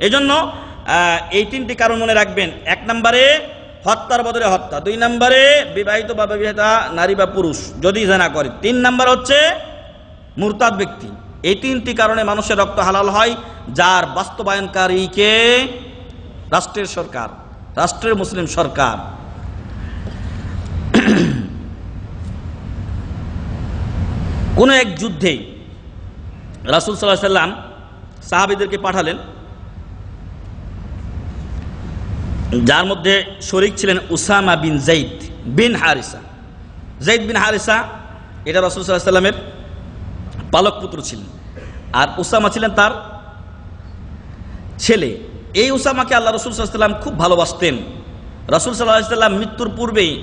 এজন্য এই 3টি কারণ মনে রাখবেন। 1 নম্বরে হত্যার বদলে হত্যা, 2 নম্বরে বিবাহিত বা বিবাহিতা নারী বা পুরুষ যদি জিনা করে, 3 নম্বর হচ্ছে মুরতাদ ব্যক্তি। এই 3টি কারণে মানুষের রক্ত হালাল হয়, যার বাস্তবায়নকারীকে রাষ্ট্রের সরকার, রাষ্ট্রের মুসলিম সরকার। কোন এক যুদ্ধে রাসূল সাল্লাল্লাহু আলাইহি সাল্লাম সাহাবীদেরকে পাঠালেন, যার মধ্যে শরীক ছিলেন উসামা বিন যায়েদ বিন হারিসা। যায়েদ বিন হারিসা এটা রাসূল সাল্লাল্লাহু আলাইহি সাল্লামের পালক পুত্র ছিলেন, আর উসামা ছিলেন তার ছেলে। এই উসামাকে আল্লাহ রাসূল সাল্লাল্লাহু আলাইহি সাল্লাম খুব ভালোবাসতেন। রাসূল সাল্লাল্লাহু আলাইহি সাল্লাম মৃত্যুর পূর্বেই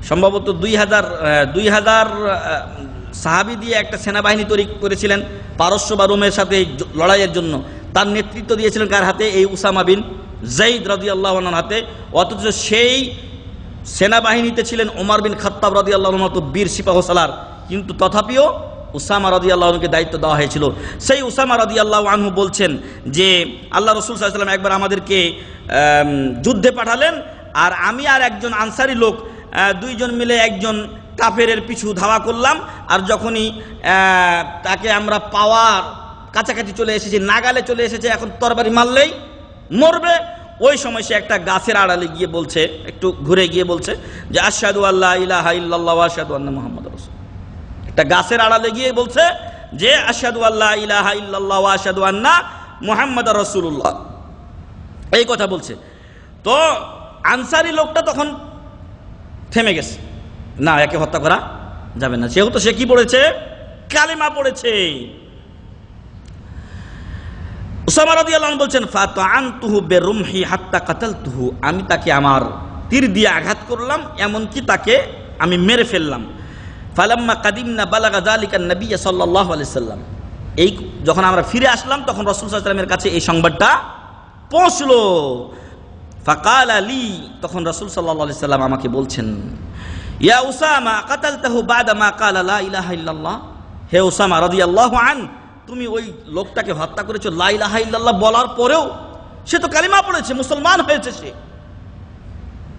সম্ভবত 2000 সাহাবী দিয়ে একটা সেনাবাহিনী তৈরি করেছিলেন পারস্য বা রোমের সাথে লড়াইয়ের জন্য। তার নেতৃত্ব দিয়েছিলেন কার হাতে? এই উসামা বিন যায়েদ রাদিয়াল্লাহু আনহুর হাতে। অথচ সেই সেনাবাহিনীতে ছিলেন ওমর বিন খাত্তাব রাদিয়াল্লাহু আনহু, মতো বীর সিপাহসালার, কিন্তু তথাপিও উসামা রাদিয়াল্লাহু আনহুকে দায়িত্ব দেওয়া হয়েছিল। সেই উসামা রাদিয়াল্লাহু আনহু বলছেন যে আল্লাহ রাসূল সাল্লাল্লাহু আলাইহি ওয়াসাল্লাম একবার আমাদেরকে যুদ্ধে পাঠালেন, আর আমি আর একজন আনসারী লোক 2 জন মিলে একজন কাফেরের পিছু ধাওয়া করলাম, আর যখনই তাকে আমরা পাওয়ার কাছাকাছি চলে এসেছি, নাগালে চলে এসেছে, এখন তরবারি মারলেই মরবে, ওই সময় সে একটা গাছের আড়ালে গিয়ে বলছে, একটু ঘুরে গিয়ে বলছে যে আশহাদু আল্লা ইলাহা ইল্লাল্লাহ ওয়া আশহাদু আন্না মুহাম্মাদুর রাসূলুল্লাহ। একটা গাছের আড়ালে গিয়ে বলছে যে আশহাদু আল্লা ইলাহা ইল্লাল্লাহ ওয়া আশহাদু আন্না মুহাম্মাদুর রাসূলুল্লাহ, এই কথা বলছে। তো আনসারী লোকটা তখন থেমে গেছে, না, একে হত্যা করা যাবে না, যেহেতু সে কি পড়েছে? কালিমা পড়েছে। উসামা রাদিয়াল্লাহু আনহু বলছেন ফাতাআনতুহু বিরুমহি হাত্তা কাতালতুহু, আমি তাকে আমার তীর দিয়ে আঘাত করলাম, এমনকি তাকে আমি মেরে ফেললাম। ফালাম্মা কাদিমনা বালাগা যালিকা নবী সাল্লাল্লাহু আলাইহি সাল্লাম, এই যখন আমরা ফিরে আসলাম তখন রাসূল সাল্লাল্লাহু আলাইহি সাল্লামের কাছে এই সংবাদটা পৌঁছলো। ফাকাল আলী, তখন রাসূল সাল্লাল্লাহু আলাইহি সাল্লাম আমাকে বলছেন, ইয়া উসামা কাতালতাহু বাদা মা ক্বালা লা ইলাহা ইল্লাল্লাহ, হে উসামা রাদিয়াল্লাহু আন, তুমি ওই লোকটাকে হত্যা করেছো লা ইলাহা ইল্লাল্লাহ বলার পরেও, সে তো কালিমা পড়েছে, মুসলমান হয়েছে সে,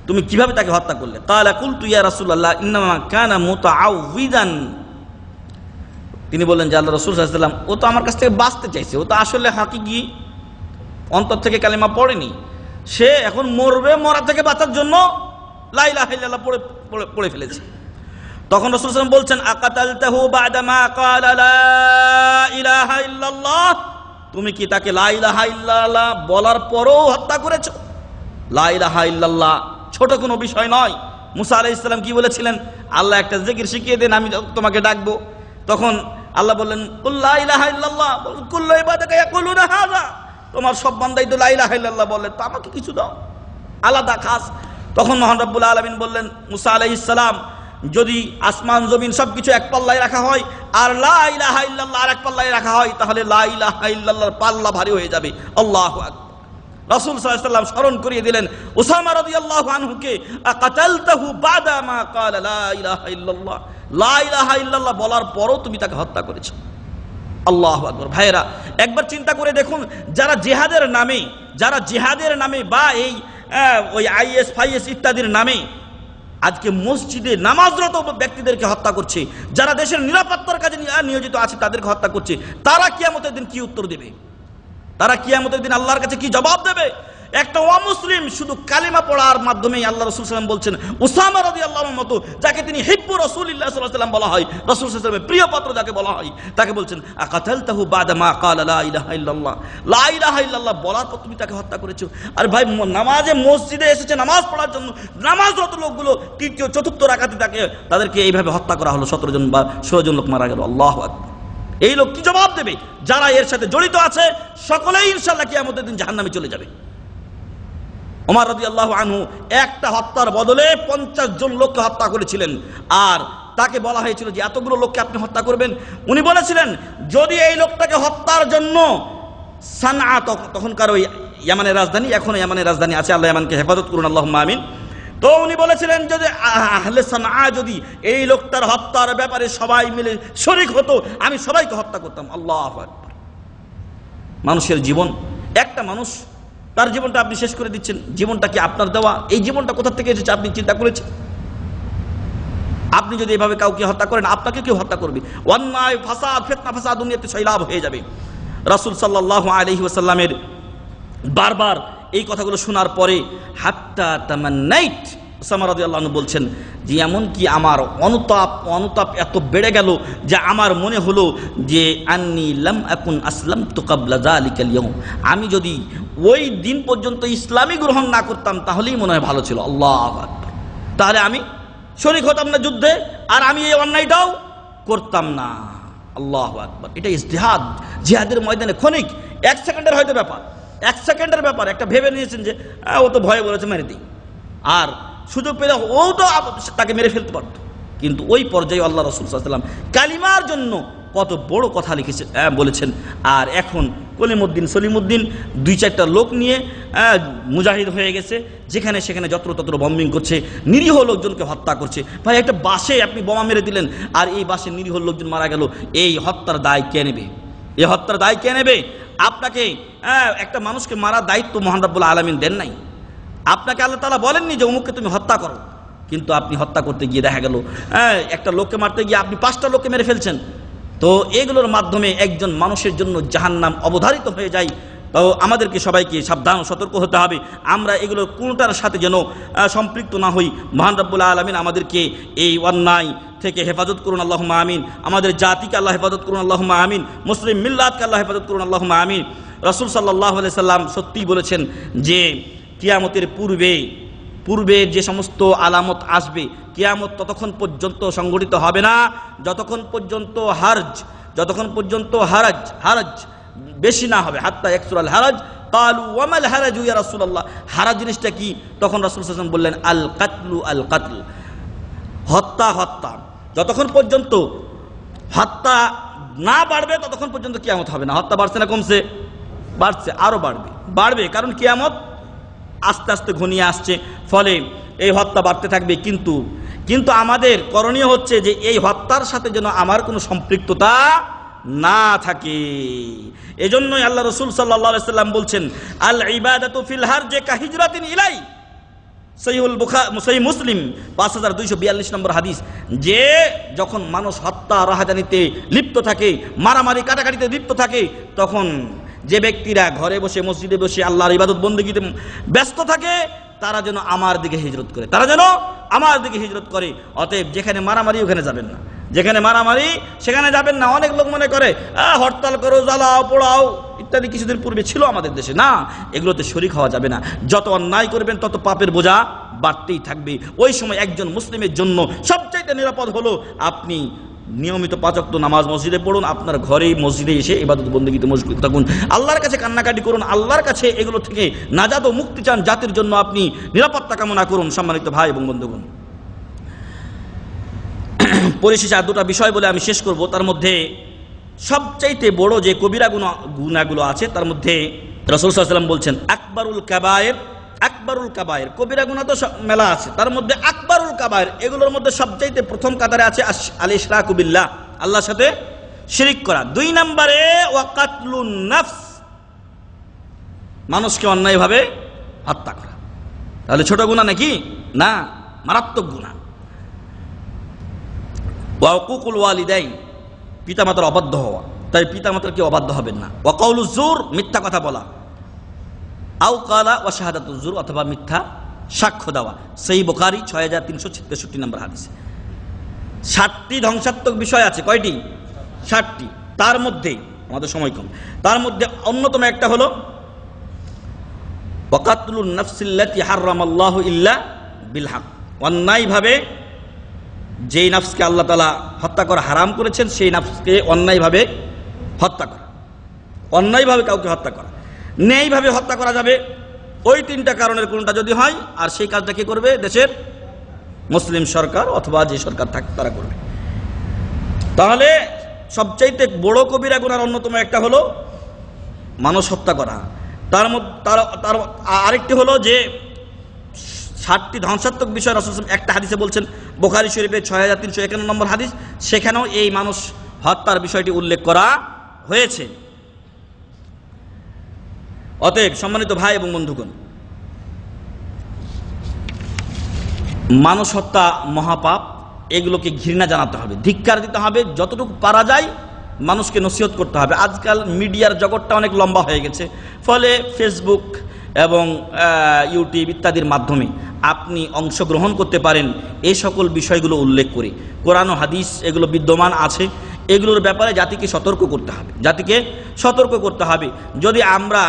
তুমি কিভাবে তাকে হত্যা করলে? ক্বালা কুলতু ইয়া রাসূলুল্লাহ ইন্নামা কানা মুতাআউযিদান, তিনি বললেন যে আল্লাহ রাসূল সাল্লাল্লাহু আলাইহি ওয়াসাল্লাম, ও তো আমার কাছ থেকে বাঁচতে চাইছে, ও তো আসলে হাকিকি অন্তর থেকে কালিমা পড়েনি, সে এখন মরবে, মরা থেকে বাঁচার জন্য লা ইলাহা ইল্লাল্লাহ পড়ে ফেলেছে। তখন রাসূল সাল্লাল্লাহু আলাইহি ওয়াসাল্লাম বলছেন আকাতালতাহু বাদা মা ক্বালা লা ইলাহা ইল্লাল্লাহ, তুমি কি তাকে লা ইলাহা ইল্লাল্লাহ বলার পরেও হত্যা করেছো? লা ইলাহা ইল্লাল্লাহ ছোট কোনো বিষয় নয়। মুসা আলাইহিস সালাম কি বলেছিলেন? আল্লাহ একটা জিকির শিখিয়ে দেন, আমি তোমাকে ডাকবো। তখন আল্লাহ বললেন কুল লা ইলাহা ইল্লাল্লাহ, কুল্লু ইবাদাকা ইয়াকুলুনা হাযা, তোমার সব বান্দাই তো লা ইলাহা ইল্লাল্লাহ বলে, তো আমাকে কিছু দাও আলাদা খাস। তখন মহান রব্বুল আলামিন বললেন মুসা আলাইহিস সালাম, যদি আসমান জমিন সবকিছু এক পাল্লায় রাখা হয় আর লা ইলাহা ইল্লাল্লাহ আর এক পাল্লায় রাখা হয়, তাহলে লা ইলাহা ইল্লাল্লাহর পাল্লা ভারী হয়ে যাবে। আল্লাহু আকবার। রাসূল সাল্লাল্লাহু আলাইহি ওয়াসাল্লাম স্মরণ করিয়ে দিলেন উসামা রাদিয়াল্লাহু আনহুকে, আকাতালতাহু বাদা মা ক্বালা লা ইলাহা ইল্লাল্লাহ, লা ইলাহা ইল্লাল্লাহ বলার পরও তুমি তাকে হত্যা করেছো। আল্লাহু আকবার। ভাইরা, একবার চিন্তা করে দেখুন, যারা জিহাদের নামে বা এই ওই আইএস ফাইএস ইত্যাদির নামে আজকে মসজিদে নামাজরত ব্যক্তিদেরকে হত্যা করছে, যারা দেশের নিরাপত্তার কাজে নিয়োজিত আছে তাদেরকে হত্যা করছে, তারা কিয়ামতের দিন কি উত্তর দেবে? তারা কিয়ামতের দিন আল্লাহর কাছে কি জবাব দেবে? একটা অমুসলিম শুধু কালিমা পড়ার মাধ্যমে আল্লাহ রাসূল সাল্লাল্লাহু আলাইহি ওয়াসাল্লাম বলছেন উসামা রাদিয়াল্লাহু আনহুর মতো, যাকে তিনি হিব্বু রাসূলিল্লাহ সাল্লাল্লাহু আলাইহি ওয়াসাল্লাম বলা হয়, রাসূল সাল্লাল্লাহু আলাইহি ওয়াসাল্লামের প্রিয় পাত্র যাকে বলা হয়, তাকে বলছেন আকাতালতাহু বাদা মা ক্বালা লা ইলাহা ইল্লাল্লাহ, লা ইলাহা ইল্লাল্লাহ বলার পর তুমি তাকে হত্যা করেছো। আর ভাই নামাজে মসজিদে এসেছে নামাজ পড়ার জন্য, নামাজরত লোকগুলো তৃতীয় চতুর্থ রাকাতে তাদেরকে এইভাবে হত্যা করা হলো, 17 জন বা 16 জন লোক মারা গেল। আল্লাহু আকবার। এই লোক কি জবাব দেবে? যারা এর সাথে জড়িত আছে সকলেই ইনশাআল্লাহ কিয়ামতের দিন জাহান্নামে চলে যাবে। ওমর রাদিয়াল্লাহু আনহু একটা হত্যার বদলে 50 জন লোককে হত্যা করেছিলেন, আর তাকে বলা হয়েছিল যে এতগুলো লোককে আপনি হত্যা করবেন। উনি বলেছিলেন যদি এই লোকটাকে হত্যার জন্য সানআ, তখনকার ওই ইয়ামানের রাজধানী, এখনো ইয়ামানের রাজধানী আছে, আল্লাহ ইয়ামানকে হেফাজত করুন, আল্লাহুম্মা আমিন। তো উনি বলেছিলেন যদি আহলে সানআ যদি এই লোকটার হত্যার ব্যাপারে সবাই মিলে শরীক হতো, আমি সবাইকে হত্যা করতাম। আল্লাহু আকবার। মানুষের জীবন, একটা মানুষ তার জীবনটা আপনি শেষ করে দিচ্ছেন। জীবনটা কি আপনার দেওয়া? এই জীবনটা কোথা থেকে এসেছে আপনি চিন্তা করেছেন? আপনি যদি এভাবে কাউকে হত্যা করেন, আপনাকে কেউ হত্যা করবে। অন্যায়, ফাসাদ, ফিতনা ফাসাদ দুনিয়াতে সয়লাব হয়ে যাবে। রাসূল সাল্লাল্লাহু আলাইহি ওয়াসাল্লামের বারবার এই কথাগুলো শোনার পরে হাত্তা তামান্নাইত, উসামা রাদিয়াল্লাহু আনহু বলছেন যে এমন কি আমার অনুতাপ এত বেড়ে গেল যে আমার মনে হলো যে আন্নী লাম আকুন আসলামতু ক্বাবলা যালিকাল ইয়াউম, আমি যদি ওই দিন পর্যন্ত ইসলামই গ্রহণ না করতাম তাহলেই মনে হয় ভালো ছিল। আল্লাহু আকবার। তাহলে আমি শরীক হতাম না যুদ্ধে, আর আমি এই অন্যায়টাও করতাম না। আল্লাহু আকবার। এটা ইজতিহাদ, জিহাদের ময়দানে ক্ষণিক 1 সেকেন্ডের হয়তো ব্যাপার, 1 সেকেন্ডের ব্যাপার। একটা ভেবে নিয়েছেন যে ও তো ভয়ে বলেছে মেরে দিই, আর সুযোগ পেলে ও তো তাকে মেরে ফেলতে পারত, কিন্তু ওই পর্যায়ে আল্লাহ রাসূল সাল্লাল্লাহু আলাইহি ওয়াসাল্লাম কালিমার জন্য কত বড় কথা লিখেছে বলেছেন। আর এখন কলিমউদ্দিন সলিমউদ্দিন 2-4টা লোক নিয়ে মুজাহিদ হয়ে গেছে, যেখানে সেখানে যত্রতত্র বম্বিং করছে, নিরীহ লোকজনকে হত্যা করছে। ভাই একটা বাসে আপনি বোমা মেরে দিলেন, আর এই বাসে নিরীহ লোকজন মারা গেল, এই হত্যার দায় কে নেবে? এই হত্যার দায় কে নেবে? আপনাকে একটা মানুষকে মারার দায়িত্ব মহান রব্বুল আলামিন দেন নাই। আপনাকে আল্লাহ তাআলা বলেননি যে অমুককে তুমি হত্যা করো, কিন্তু আপনি হত্যা করতে গিয়ে দেখা গেল একটা লোককে মারতে গিয়ে আপনি 5টা লোককে মেরে ফেলছেন। তো এগুলোর মাধ্যমে একজন মানুষের জন্য জাহান্নাম অবধারিত হয়ে যায়। তো আমাদেরকে সবাইকে সাবধান সতর্ক হতে হবে, আমরা এগুলোর কোনটার সাথে যেন সম্পৃক্ত না হই। মহান রব্বুল আলামিন আমাদেরকে এই অন্যায় থেকে হেফাজত করুন, আল্লাহুম্মা আমিন। আমাদের জাতিকে আল্লাহ হেফাজত করুন, আল্লাহুম্মা আমিন। মুসলিম মিল্লাতকে আল্লাহ হেফাজত করুন, আল্লাহুম্মা আমিন। রাসূল সাল্লাল্লাহু আলাইহি সাল্লাম সত্যিই বলেছেন যে কিয়ামতের পূর্বে যে সমস্ত আলামত আসবে, কিয়ামত ততক্ষণ পর্যন্ত সংঘটিত হবে না যতক্ষণ পর্যন্ত হারাজ বেশি না হবে। হাত্তা ইয়াকসুরাল হারাজ। ক্বালু ওয়া মাল হারাজু ইয়া রাসূলুল্লাহ, হারাজ জিনিসটা কি? তখন রাসূল সাল্লাল্লাহু আলাইহি ওয়াসাল্লাম বললেন আল কাতল, হত্যা। যতক্ষণ পর্যন্ত হত্যা না বাড়বে ততক্ষণ পর্যন্ত কিয়ামত হবে না। হত্যা বাড়ছে না কমছে? বাড়ছে, আরো বাড়বে, কারণ কিয়ামত আস্তে আস্তে ঘনিয়ে আসছে, ফলে এই হত্যা বাড়তে থাকবে। কিন্তু আমাদের করণীয় হচ্ছে যে এই হত্যার সাথে যেন আমার কোনো সম্পৃক্ততা না থাকে। এজন্যই আল্লাহ রাসূল সাল্লাল্লাহু আলাইহি সাল্লাম বলছেন আল ইবাদাতু ফিল হারজি কাহিজরাতিন ইলাই, সহিহ মুসলিম 5242 নম্বর হাদিস, যে যখন মানুষ হত্যা রাহাজানিতে লিপ্ত থাকে, মারামারি কাটাকাটিতে লিপ্ত থাকে, তখন যে ব্যক্তিরা ঘরে বসে মসজিদে বসে আল্লাহর ইবাদত বন্দেগীতে ব্যস্ত থাকে তারা যেন আমার দিকে হিজরত করে। অতএব যেখানে মারামারি ওখানে যাবেন না, সেখানে যাবেন না। অনেক লোক মনে করে হরতাল করো, জ্বালাও, পোড়াও ইত্যাদি কিছুদিন পূর্বে ছিল আমাদের দেশে। না, এগুলোতে শরীক হওয়া যাবে না। যত অন্যায় করবেন তত পাপের বোঝা বাড়তেই থাকবে। ওই সময় একজন মুসলিমের জন্য সবচাইতে নিরাপদ হলো আপনি নিয়মিত 5 ওয়াক্ত নামাজ মসজিদে পড়ুন, আপনার ঘরেই মসজিদে এসে ইবাদত বন্দেগীতে মশগুল থাকুন, আল্লাহর কাছে কান্নাকাটি করুন, আল্লাহর কাছে এগুলো থেকে নাজাত ও মুক্তি চান, জাতির জন্য আপনি নিরাপত্তা কামনা করুন। সম্মানিত ভাই এবং বন্ধুগণ, পরিশেষে আর 2টা বিষয় বলে আমি শেষ করব। তার মধ্যে সবচাইতে বড় যে কবিরা গুনাহগুলো আছে তার মধ্যে রাসূল সাল্লাল্লাহু আলাইহি ওয়াসাল্লাম বলছেন আকবারুল কাবায়ের। কবিরা গুনাহ তো মেলা আছে, তার মধ্যে আকবারুল কাবায়ের, এগুলোর মধ্যে সবচাইতে প্রথম কাতারে আছে আল ইশরাকু বিল্লাহ, আল্লাহর সাথে শিরিক করা। 2 নম্বরে ওয়া কাতলুন নাফস, মানুষকে অন্যায়ভাবে হত্যা করা। তাহলে ছোট গুনাহ নাকি? না, মারাত্মক গুনাহ। ওয়া উকুকুল ওয়ালিদাইন, পিতামাতার অবাধ্য হওয়া, তাই পিতামাতার কি অবাধ্য হবেন না। ওয়া কাউলুজ জুর, মিথ্যা কথা বলা। আও কালা ওয়া শাহাদাতুজ জুর, অথবা মিথ্যা সাক্ষ্য দেওয়া। সেই বুখারী 6363 নম্বর হাদিস। 60টি ধ্বংসাত্মক বিষয় আছে। কয়টি? 60টি। তার মধ্যে আমাদের সময় কম, তার মধ্যে অন্যতম একটা হলো ওয়াকাতুলুন নাফসিল্লাতী হারামাল্লাহু ইল্লা বিল হক, অন্যায়ভাবে যেই নফসকে আল্লাহ তাআলা হত্যা করা হারাম করেছেন সেই নফসকে অন্যায়ভাবে হত্যা করা। অন্যায়ভাবে কাউকে হত্যা করা, ন্যায়ভাবে হত্যা করা যাবে ওই তিনটা কারণের কোনটা যদি হয়, আর সেই কাজটা কে করবে? দেশের মুসলিম সরকার অথবা যে সরকার থাকে তারা করবে। তাহলে সবচাইতে বড় কবিরা গুনার অন্যতম একটা হলো মানুষ হত্যা করা। তার মধ্যে তার আরেকটি হলো যে 60টি ধ্বংসাত্মক বিষয় রাসূল একটা হাদিসে বলছেন, বুখারী শরীফে 6351 নম্বর হাদিস, সেখানেও এই মানুষ হত্যার বিষয়টি উল্লেখ করা হয়েছে। অতএব সম্মানিত ভাই এবং বন্ধুগণ, মানুষ হত্যা মহাপাপ, এগুলোকে ঘৃণা জানাতে হবে, ধিক্কার দিতে হবে, যতটুকু পারা যায় মানুষকে নসিহত করতে হবে। আজকাল মিডিয়ার জগৎটা অনেক লম্বা হয়ে গেছে, ফলে ফেসবুক এবং ইউটিউব ইত্যাদির মাধ্যমে আপনি অংশগ্রহণ করতে পারেন এই সকল বিষয়গুলো উল্লেখ করে। কোরআন ও হাদিস এগুলো বিদ্যমান আছে, এগুলোর ব্যাপারে জাতিকে সতর্ক করতে হবে, জাতিকে সতর্ক করতে হবে। যদি আমরা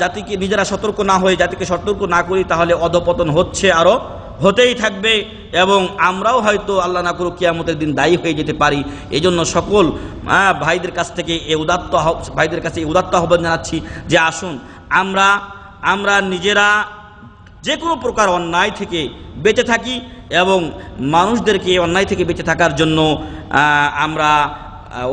জাতিকে নিজেরা সতর্ক না হয়ে জাতিকে সতর্ক না করি, তাহলে অধপতন হচ্ছে, আরও হতেই থাকবে, এবং আমরাও হয়তো আল্লাহ না করুক কিয়ামতের দিন দায়ী হয়ে যেতে পারি। এই জন্য সকল ভাইদের কাছ থেকে ভাইদের কাছে উদাত্ত আহ্বান জানাচ্ছি যে আসুন আমরা নিজেরা যে কোনো প্রকার অন্যায় থেকে বেঁচে থাকি, এবং মানুষদেরকে অন্যায় থেকে বেঁচে থাকার জন্য আমরা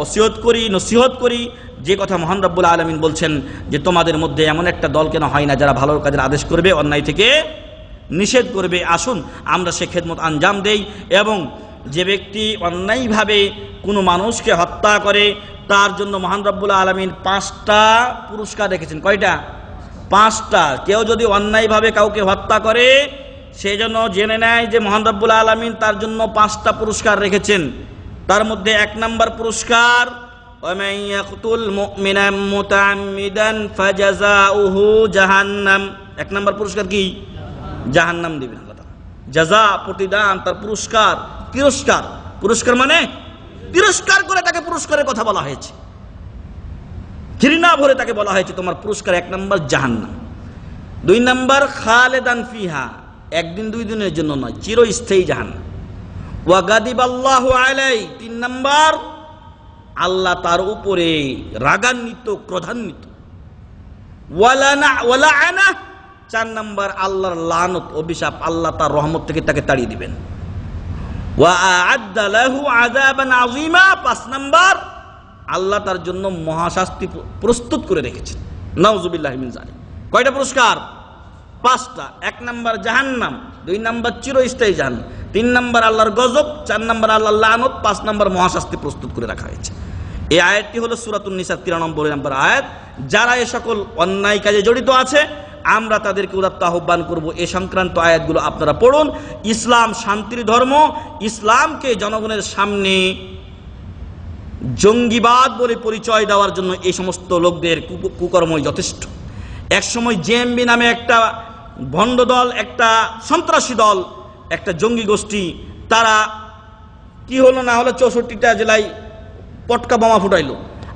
ওসিয়ত করি, নসিহত করি। যে কথা মহান রব্বুল আলামিন বলছেন যে তোমাদের মধ্যে এমন একটা দল কেন হয় না যারা ভালো কাজের আদেশ করবে, অন্যায় থেকে নিষেধ করবে। আসুন আমরা সে খেদমত আঞ্জাম দেই, এবং যে ব্যক্তি অন্যায়ভাবে কোনো মানুষকে হত্যা করে তার জন্য মহান রব্বুল আলামিন 5টা পুরস্কার রেখেছেন। কয়টা? 5টা। কেউ যদি অন্যায়ভাবে কাউকে হত্যা করে সেই জন্য জেনে নেয় যে মহান রব্বুল আলামিন তার জন্য 5টা পুরস্কার রেখেছেন। তার মধ্যে 1 নম্বর পুরস্কার, وَمَنْ يَقْتُلْ مُؤْمِنًا مُتَعَمِّدًا فَجَزَاؤُهُ جَهَنَّمْ। 1 নম্বর পুরস্কার কি? জাহান্নাম দিবেন আল্লাহ তাআলা। জাযা, প্রতিদান, তার পুরস্কার, তিরস্কার। পুরস্কার মানে তিরস্কার করে তাকে পুরস্কারের কথা বলা হয়েছে, ঘৃণা ভরে তাকে বলা হয়েছে তোমার পুরস্কার 1 নম্বর জাহান্নাম। 2 নম্বর খালেদান ফিহা, একদিন 2 দিনের জন্য নয়, চিরস্থায়ী জাহান্নাম। ওয়া গাদিবাল্লাহু আলাইহি, 3 নম্বর আল্লাহ তার উপরে রাগান্বিত, ক্রোধান্বিত। ওয়ালা আনা, 4 নম্বর আল্লাহর লানত, অভিশাপ, আল্লাহ তার রহমত থেকে তাকে তাড়িয়ে দিবেন। ওয়া আ'আদ্দা লাহু আযাবান আযীমা, 5 নম্বর আল্লাহ তার জন্য মহাশাস্তি প্রস্তুত করে রেখেছেন। নাউযুবিল্লাহি মিন যালিক। কয়টা পুরস্কার? 5টা। 1 নম্বর জাহান্নাম, 2 নম্বর চিরস্থায়ী জাহান্নাম, 3 নম্বর আল্লাহর গজব, 4 নম্বর আল্লাহর লানত, 5 নম্বর মহাশাস্তি প্রস্তুত করে রাখা হয়েছে। এই আয়াতটি হলো সূরাতুন নিসা 93 নম্বর আয়াত। যারা এ সকল অন্যায় কাজে জড়িত আছে আমরা তাদেরকে উদাত্ত আহ্বান করব, এ সংক্রান্ত আয়াতগুলো আপনারা পড়ুন। ইসলাম শান্তির ধর্ম, ইসলামকে জনগণের সামনে জঙ্গিবাদ বলে পরিচয় দেওয়ার জন্য এই সমস্ত লোকদের কুকর্মই যথেষ্ট। একসময় জেএমবি নামে একটা ভণ্ড দল, একটা সন্ত্রাসী দল, একটা জঙ্গি গোষ্ঠী, তারা কি হলো না হলো 64টা জেলায় পটকা বোমা ফুটাইলো।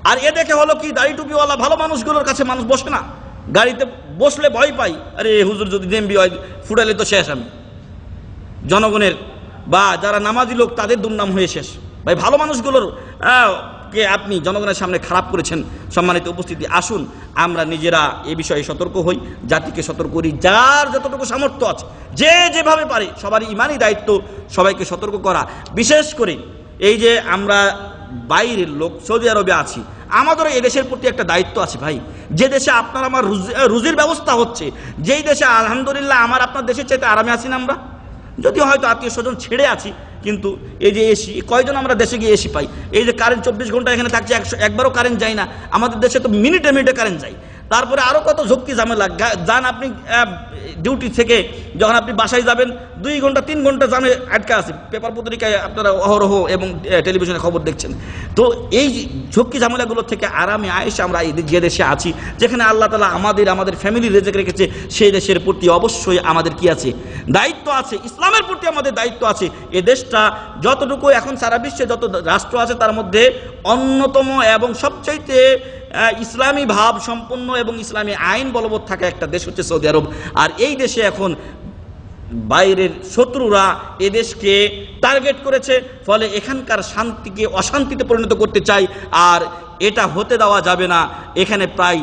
আর এ দেখে হলো কি, দাড়ি টুপিওয়ালা ভালো মানুষগুলোর কাছে মানুষ বসে না, গাড়িতে বসলে ভয় পাই, আরে হুজুর যদি জেএমবি হয় ফুটাইলে তো শেষ। আমি জনগণের বা যারা নামাজি লোক তাদের দুর্নাম হয়ে শেষ। ভাই ভালো মানুষগুলোর কে আপনি জনগণের সামনে খারাপ করেছেন। সম্মানিত উপস্থিতি, আসুন আমরা নিজেরা এ বিষয়ে সতর্ক হই, জাতিকে সতর্ক করি, যার যতটুকু সামর্থ্য আছে, যে যেভাবে পারে, সবারই ইমানই দায়িত্ব সবাইকে সতর্ক করা। বিশেষ করে এই যে আমরা বাইরের লোক সৌদি আরবে আছি, আমাদেরও এই দেশের প্রতি একটা দায়িত্ব আছে ভাই। যে দেশে আপনার আমার রুজির ব্যবস্থা হচ্ছে, যেই দেশে আলহামদুলিল্লাহ আমার আপনার দেশের চাইতে আরামে আছি না আমরা, যদিও হয়তো আত্মীয় স্বজন ছেড়ে আছি, কিন্তু এই যে এসি, কয়জন আমরা দেশে গিয়ে এসি পাই? এই যে কারেন্ট 24 ঘন্টা এখানে থাকছে, একবারও কারেন্ট যায় না। আমাদের দেশে তো মিনিটে মিনিটে কারেন্ট যায়। তারপরে আরো কত ঝক্কি ঝামেলা। যান আপনি ডিউটি থেকে যখন আপনি বাসায় যাবেন 2 ঘন্টা 3 ঘন্টা জামে আটকা আছে, পেপার পত্রিকায় আপনারা অহরহ এবং টেলিভিশনে খবর দেখছেন। তো এই ঝক্কি ঝামেলাগুলো থেকে আরামে আয়েশে আমরা যে দেশে আছি, যেখানে আল্লাহ তাআলা আমাদের ফ্যামিলি রেজেক রেখেছে, সেই দেশের প্রতি অবশ্যই আমাদের কি আছে? দায়িত্ব আছে। ইসলামের প্রতি আমাদের দায়িত্ব আছে। এই দেশটা যতটুকু এখন সারা বিশ্বে যত রাষ্ট্র আছে তার মধ্যে অন্যতম এবং সবচাইতে ইসলামী ভাব সম্পন্ন এবং ইসলামী আইন বলবৎ থাকা একটা দেশ হচ্ছে সৌদি আরব। আর এই দেশে এখন বাইরের শত্রুরা এদেশকে টার্গেট করেছে, ফলে এখানকার শান্তিকে অশান্তিতে পরিণত করতে চায়, আর এটা হতে দেওয়া যাবে না। এখানে প্রায়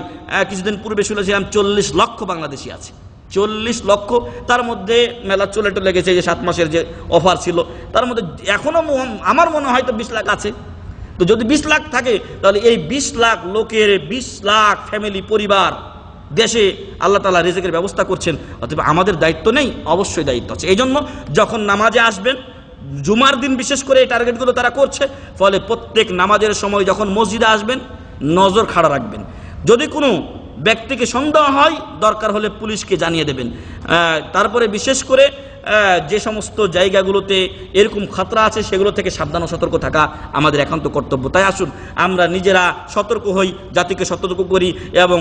কিছুদিন পূর্বে শুনেছিলাম 40 লক্ষ বাংলাদেশি আছে, 40 লক্ষ। তার মধ্যে মেলা চলে গেছে, যে 7 মাসের যে অফার ছিল তার মধ্যে এখনো আমার মনে হয় তো 20 লাখ আছে। তো যদি 20 লাখ থাকে তাহলে এই 20 লাখ লোকের 20 লাখ ফ্যামিলি পরিবার দেশে আল্লাহ তাআলা রিজিকের ব্যবস্থা করছেন। অতএব আমাদের দায়িত্ব নেই? অবশ্যই দায়িত্ব আছে। এই জন্য যখন নামাজে আসবেন, জুমার দিন বিশেষ করে এই টার্গেটগুলো তারা করছে, ফলে প্রত্যেক নামাজের সময় যখন মসজিদে আসবেন নজর খাড়া রাখবেন। যদি কোনো ব্যক্তিকে সন্দেহ হয় দরকার হলে পুলিশকে জানিয়ে দেবেন। তারপরে বিশেষ করে যে সমস্ত জায়গাগুলোতে এরকম খতরা আছে সেগুলো থেকে সাবধান ও সতর্ক থাকা আমাদের একান্ত কর্তব্য। তাই আসুন আমরা নিজেরা সতর্ক হই, জাতিকে সতর্ক করি এবং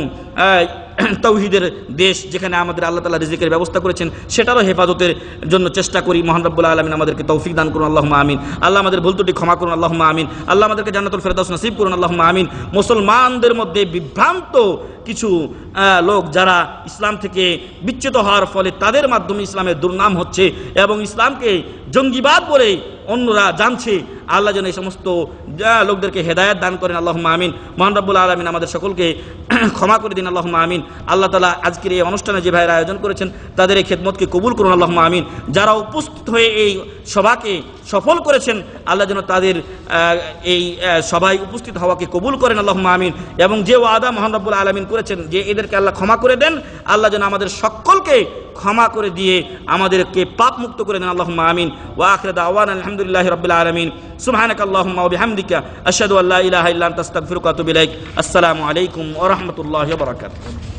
তাওহীদের দেশ যেখানে আমাদের আল্লাহ তাআলা রিজিকের ব্যবস্থা করেছেন সেটারও হেফাজতের জন্য চেষ্টা করি। মহান রব্বুল আলামিন আমাদেরকে তৌফিক দান করুন, আল্লাহুম্মা আমিন। আল্লাহ আমাদের ভুল ত্রুটি ক্ষমা করুন, আল্লাহুম্মা আমিন। আল্লাহ আমাদেরকে জান্নাতুল ফেরদাউস নসিব করুন, আল্লাহুম্মা আমিন। মুসলমানদের মধ্যে বিভ্রান্ত কিছু লোক যারা ইসলাম থেকে বিচ্যুত হওয়ার ফলে তাদের মাধ্যমে ইসলামের দুর্নাম হচ্ছে এবং ইসলামকে জঙ্গিবাদ বলে অন্যরা জানছে, আল্লাহ যেন এই সমস্ত লোকদেরকে হেদায়েত দান করেন, আল্লাহুম্মা আমিন। মহান রব্বুল আলামিন আমাদের সকলকে ক্ষমা করে দিন, আল্লাহুম্মা আমিন। আল্লাহ তাআলা আজকের এই অনুষ্ঠানে যে ভাইয়েরা আয়োজন করেছেন তাদের এই খেদমতকে কবুল করুন, আল্লাহুম্মা আমিন। যারা উপস্থিত হয়ে এই সভাকে সফল করেছেন আল্লাহ যেন তাদের এই সভায় উপস্থিত হওয়াকে কবুল করেন, আল্লাহুম্মা আমিন। এবং যে ওয়াদা মহান রব্বুল আলামিন করেছেন যে এদেরকে আল্লাহ ক্ষমা করে দেন, আল্লাহ যেন আমাদের সকলকে ক্ষমা করে দিয়ে আমাদেরকে পাপ মুক্ত করে দেন, আল্লাহুম্মা আমিন। ওয়া আখিরু দাওয়ানা আলহামদুলিল্লাহি রাব্বিল আলামিন। সুবহানাকাল্লাহুম্মা ওয়া বিহামদিকা আশহাদু আল্লা ইলাহা ইল্লা আনতা আস্তাগফিরুকা ওয়া আতুবু ইলাইক। আসসালামু আলাইকুম ওয়া রাহমাতুল্লাহি ওয়া বারাকাতুহু।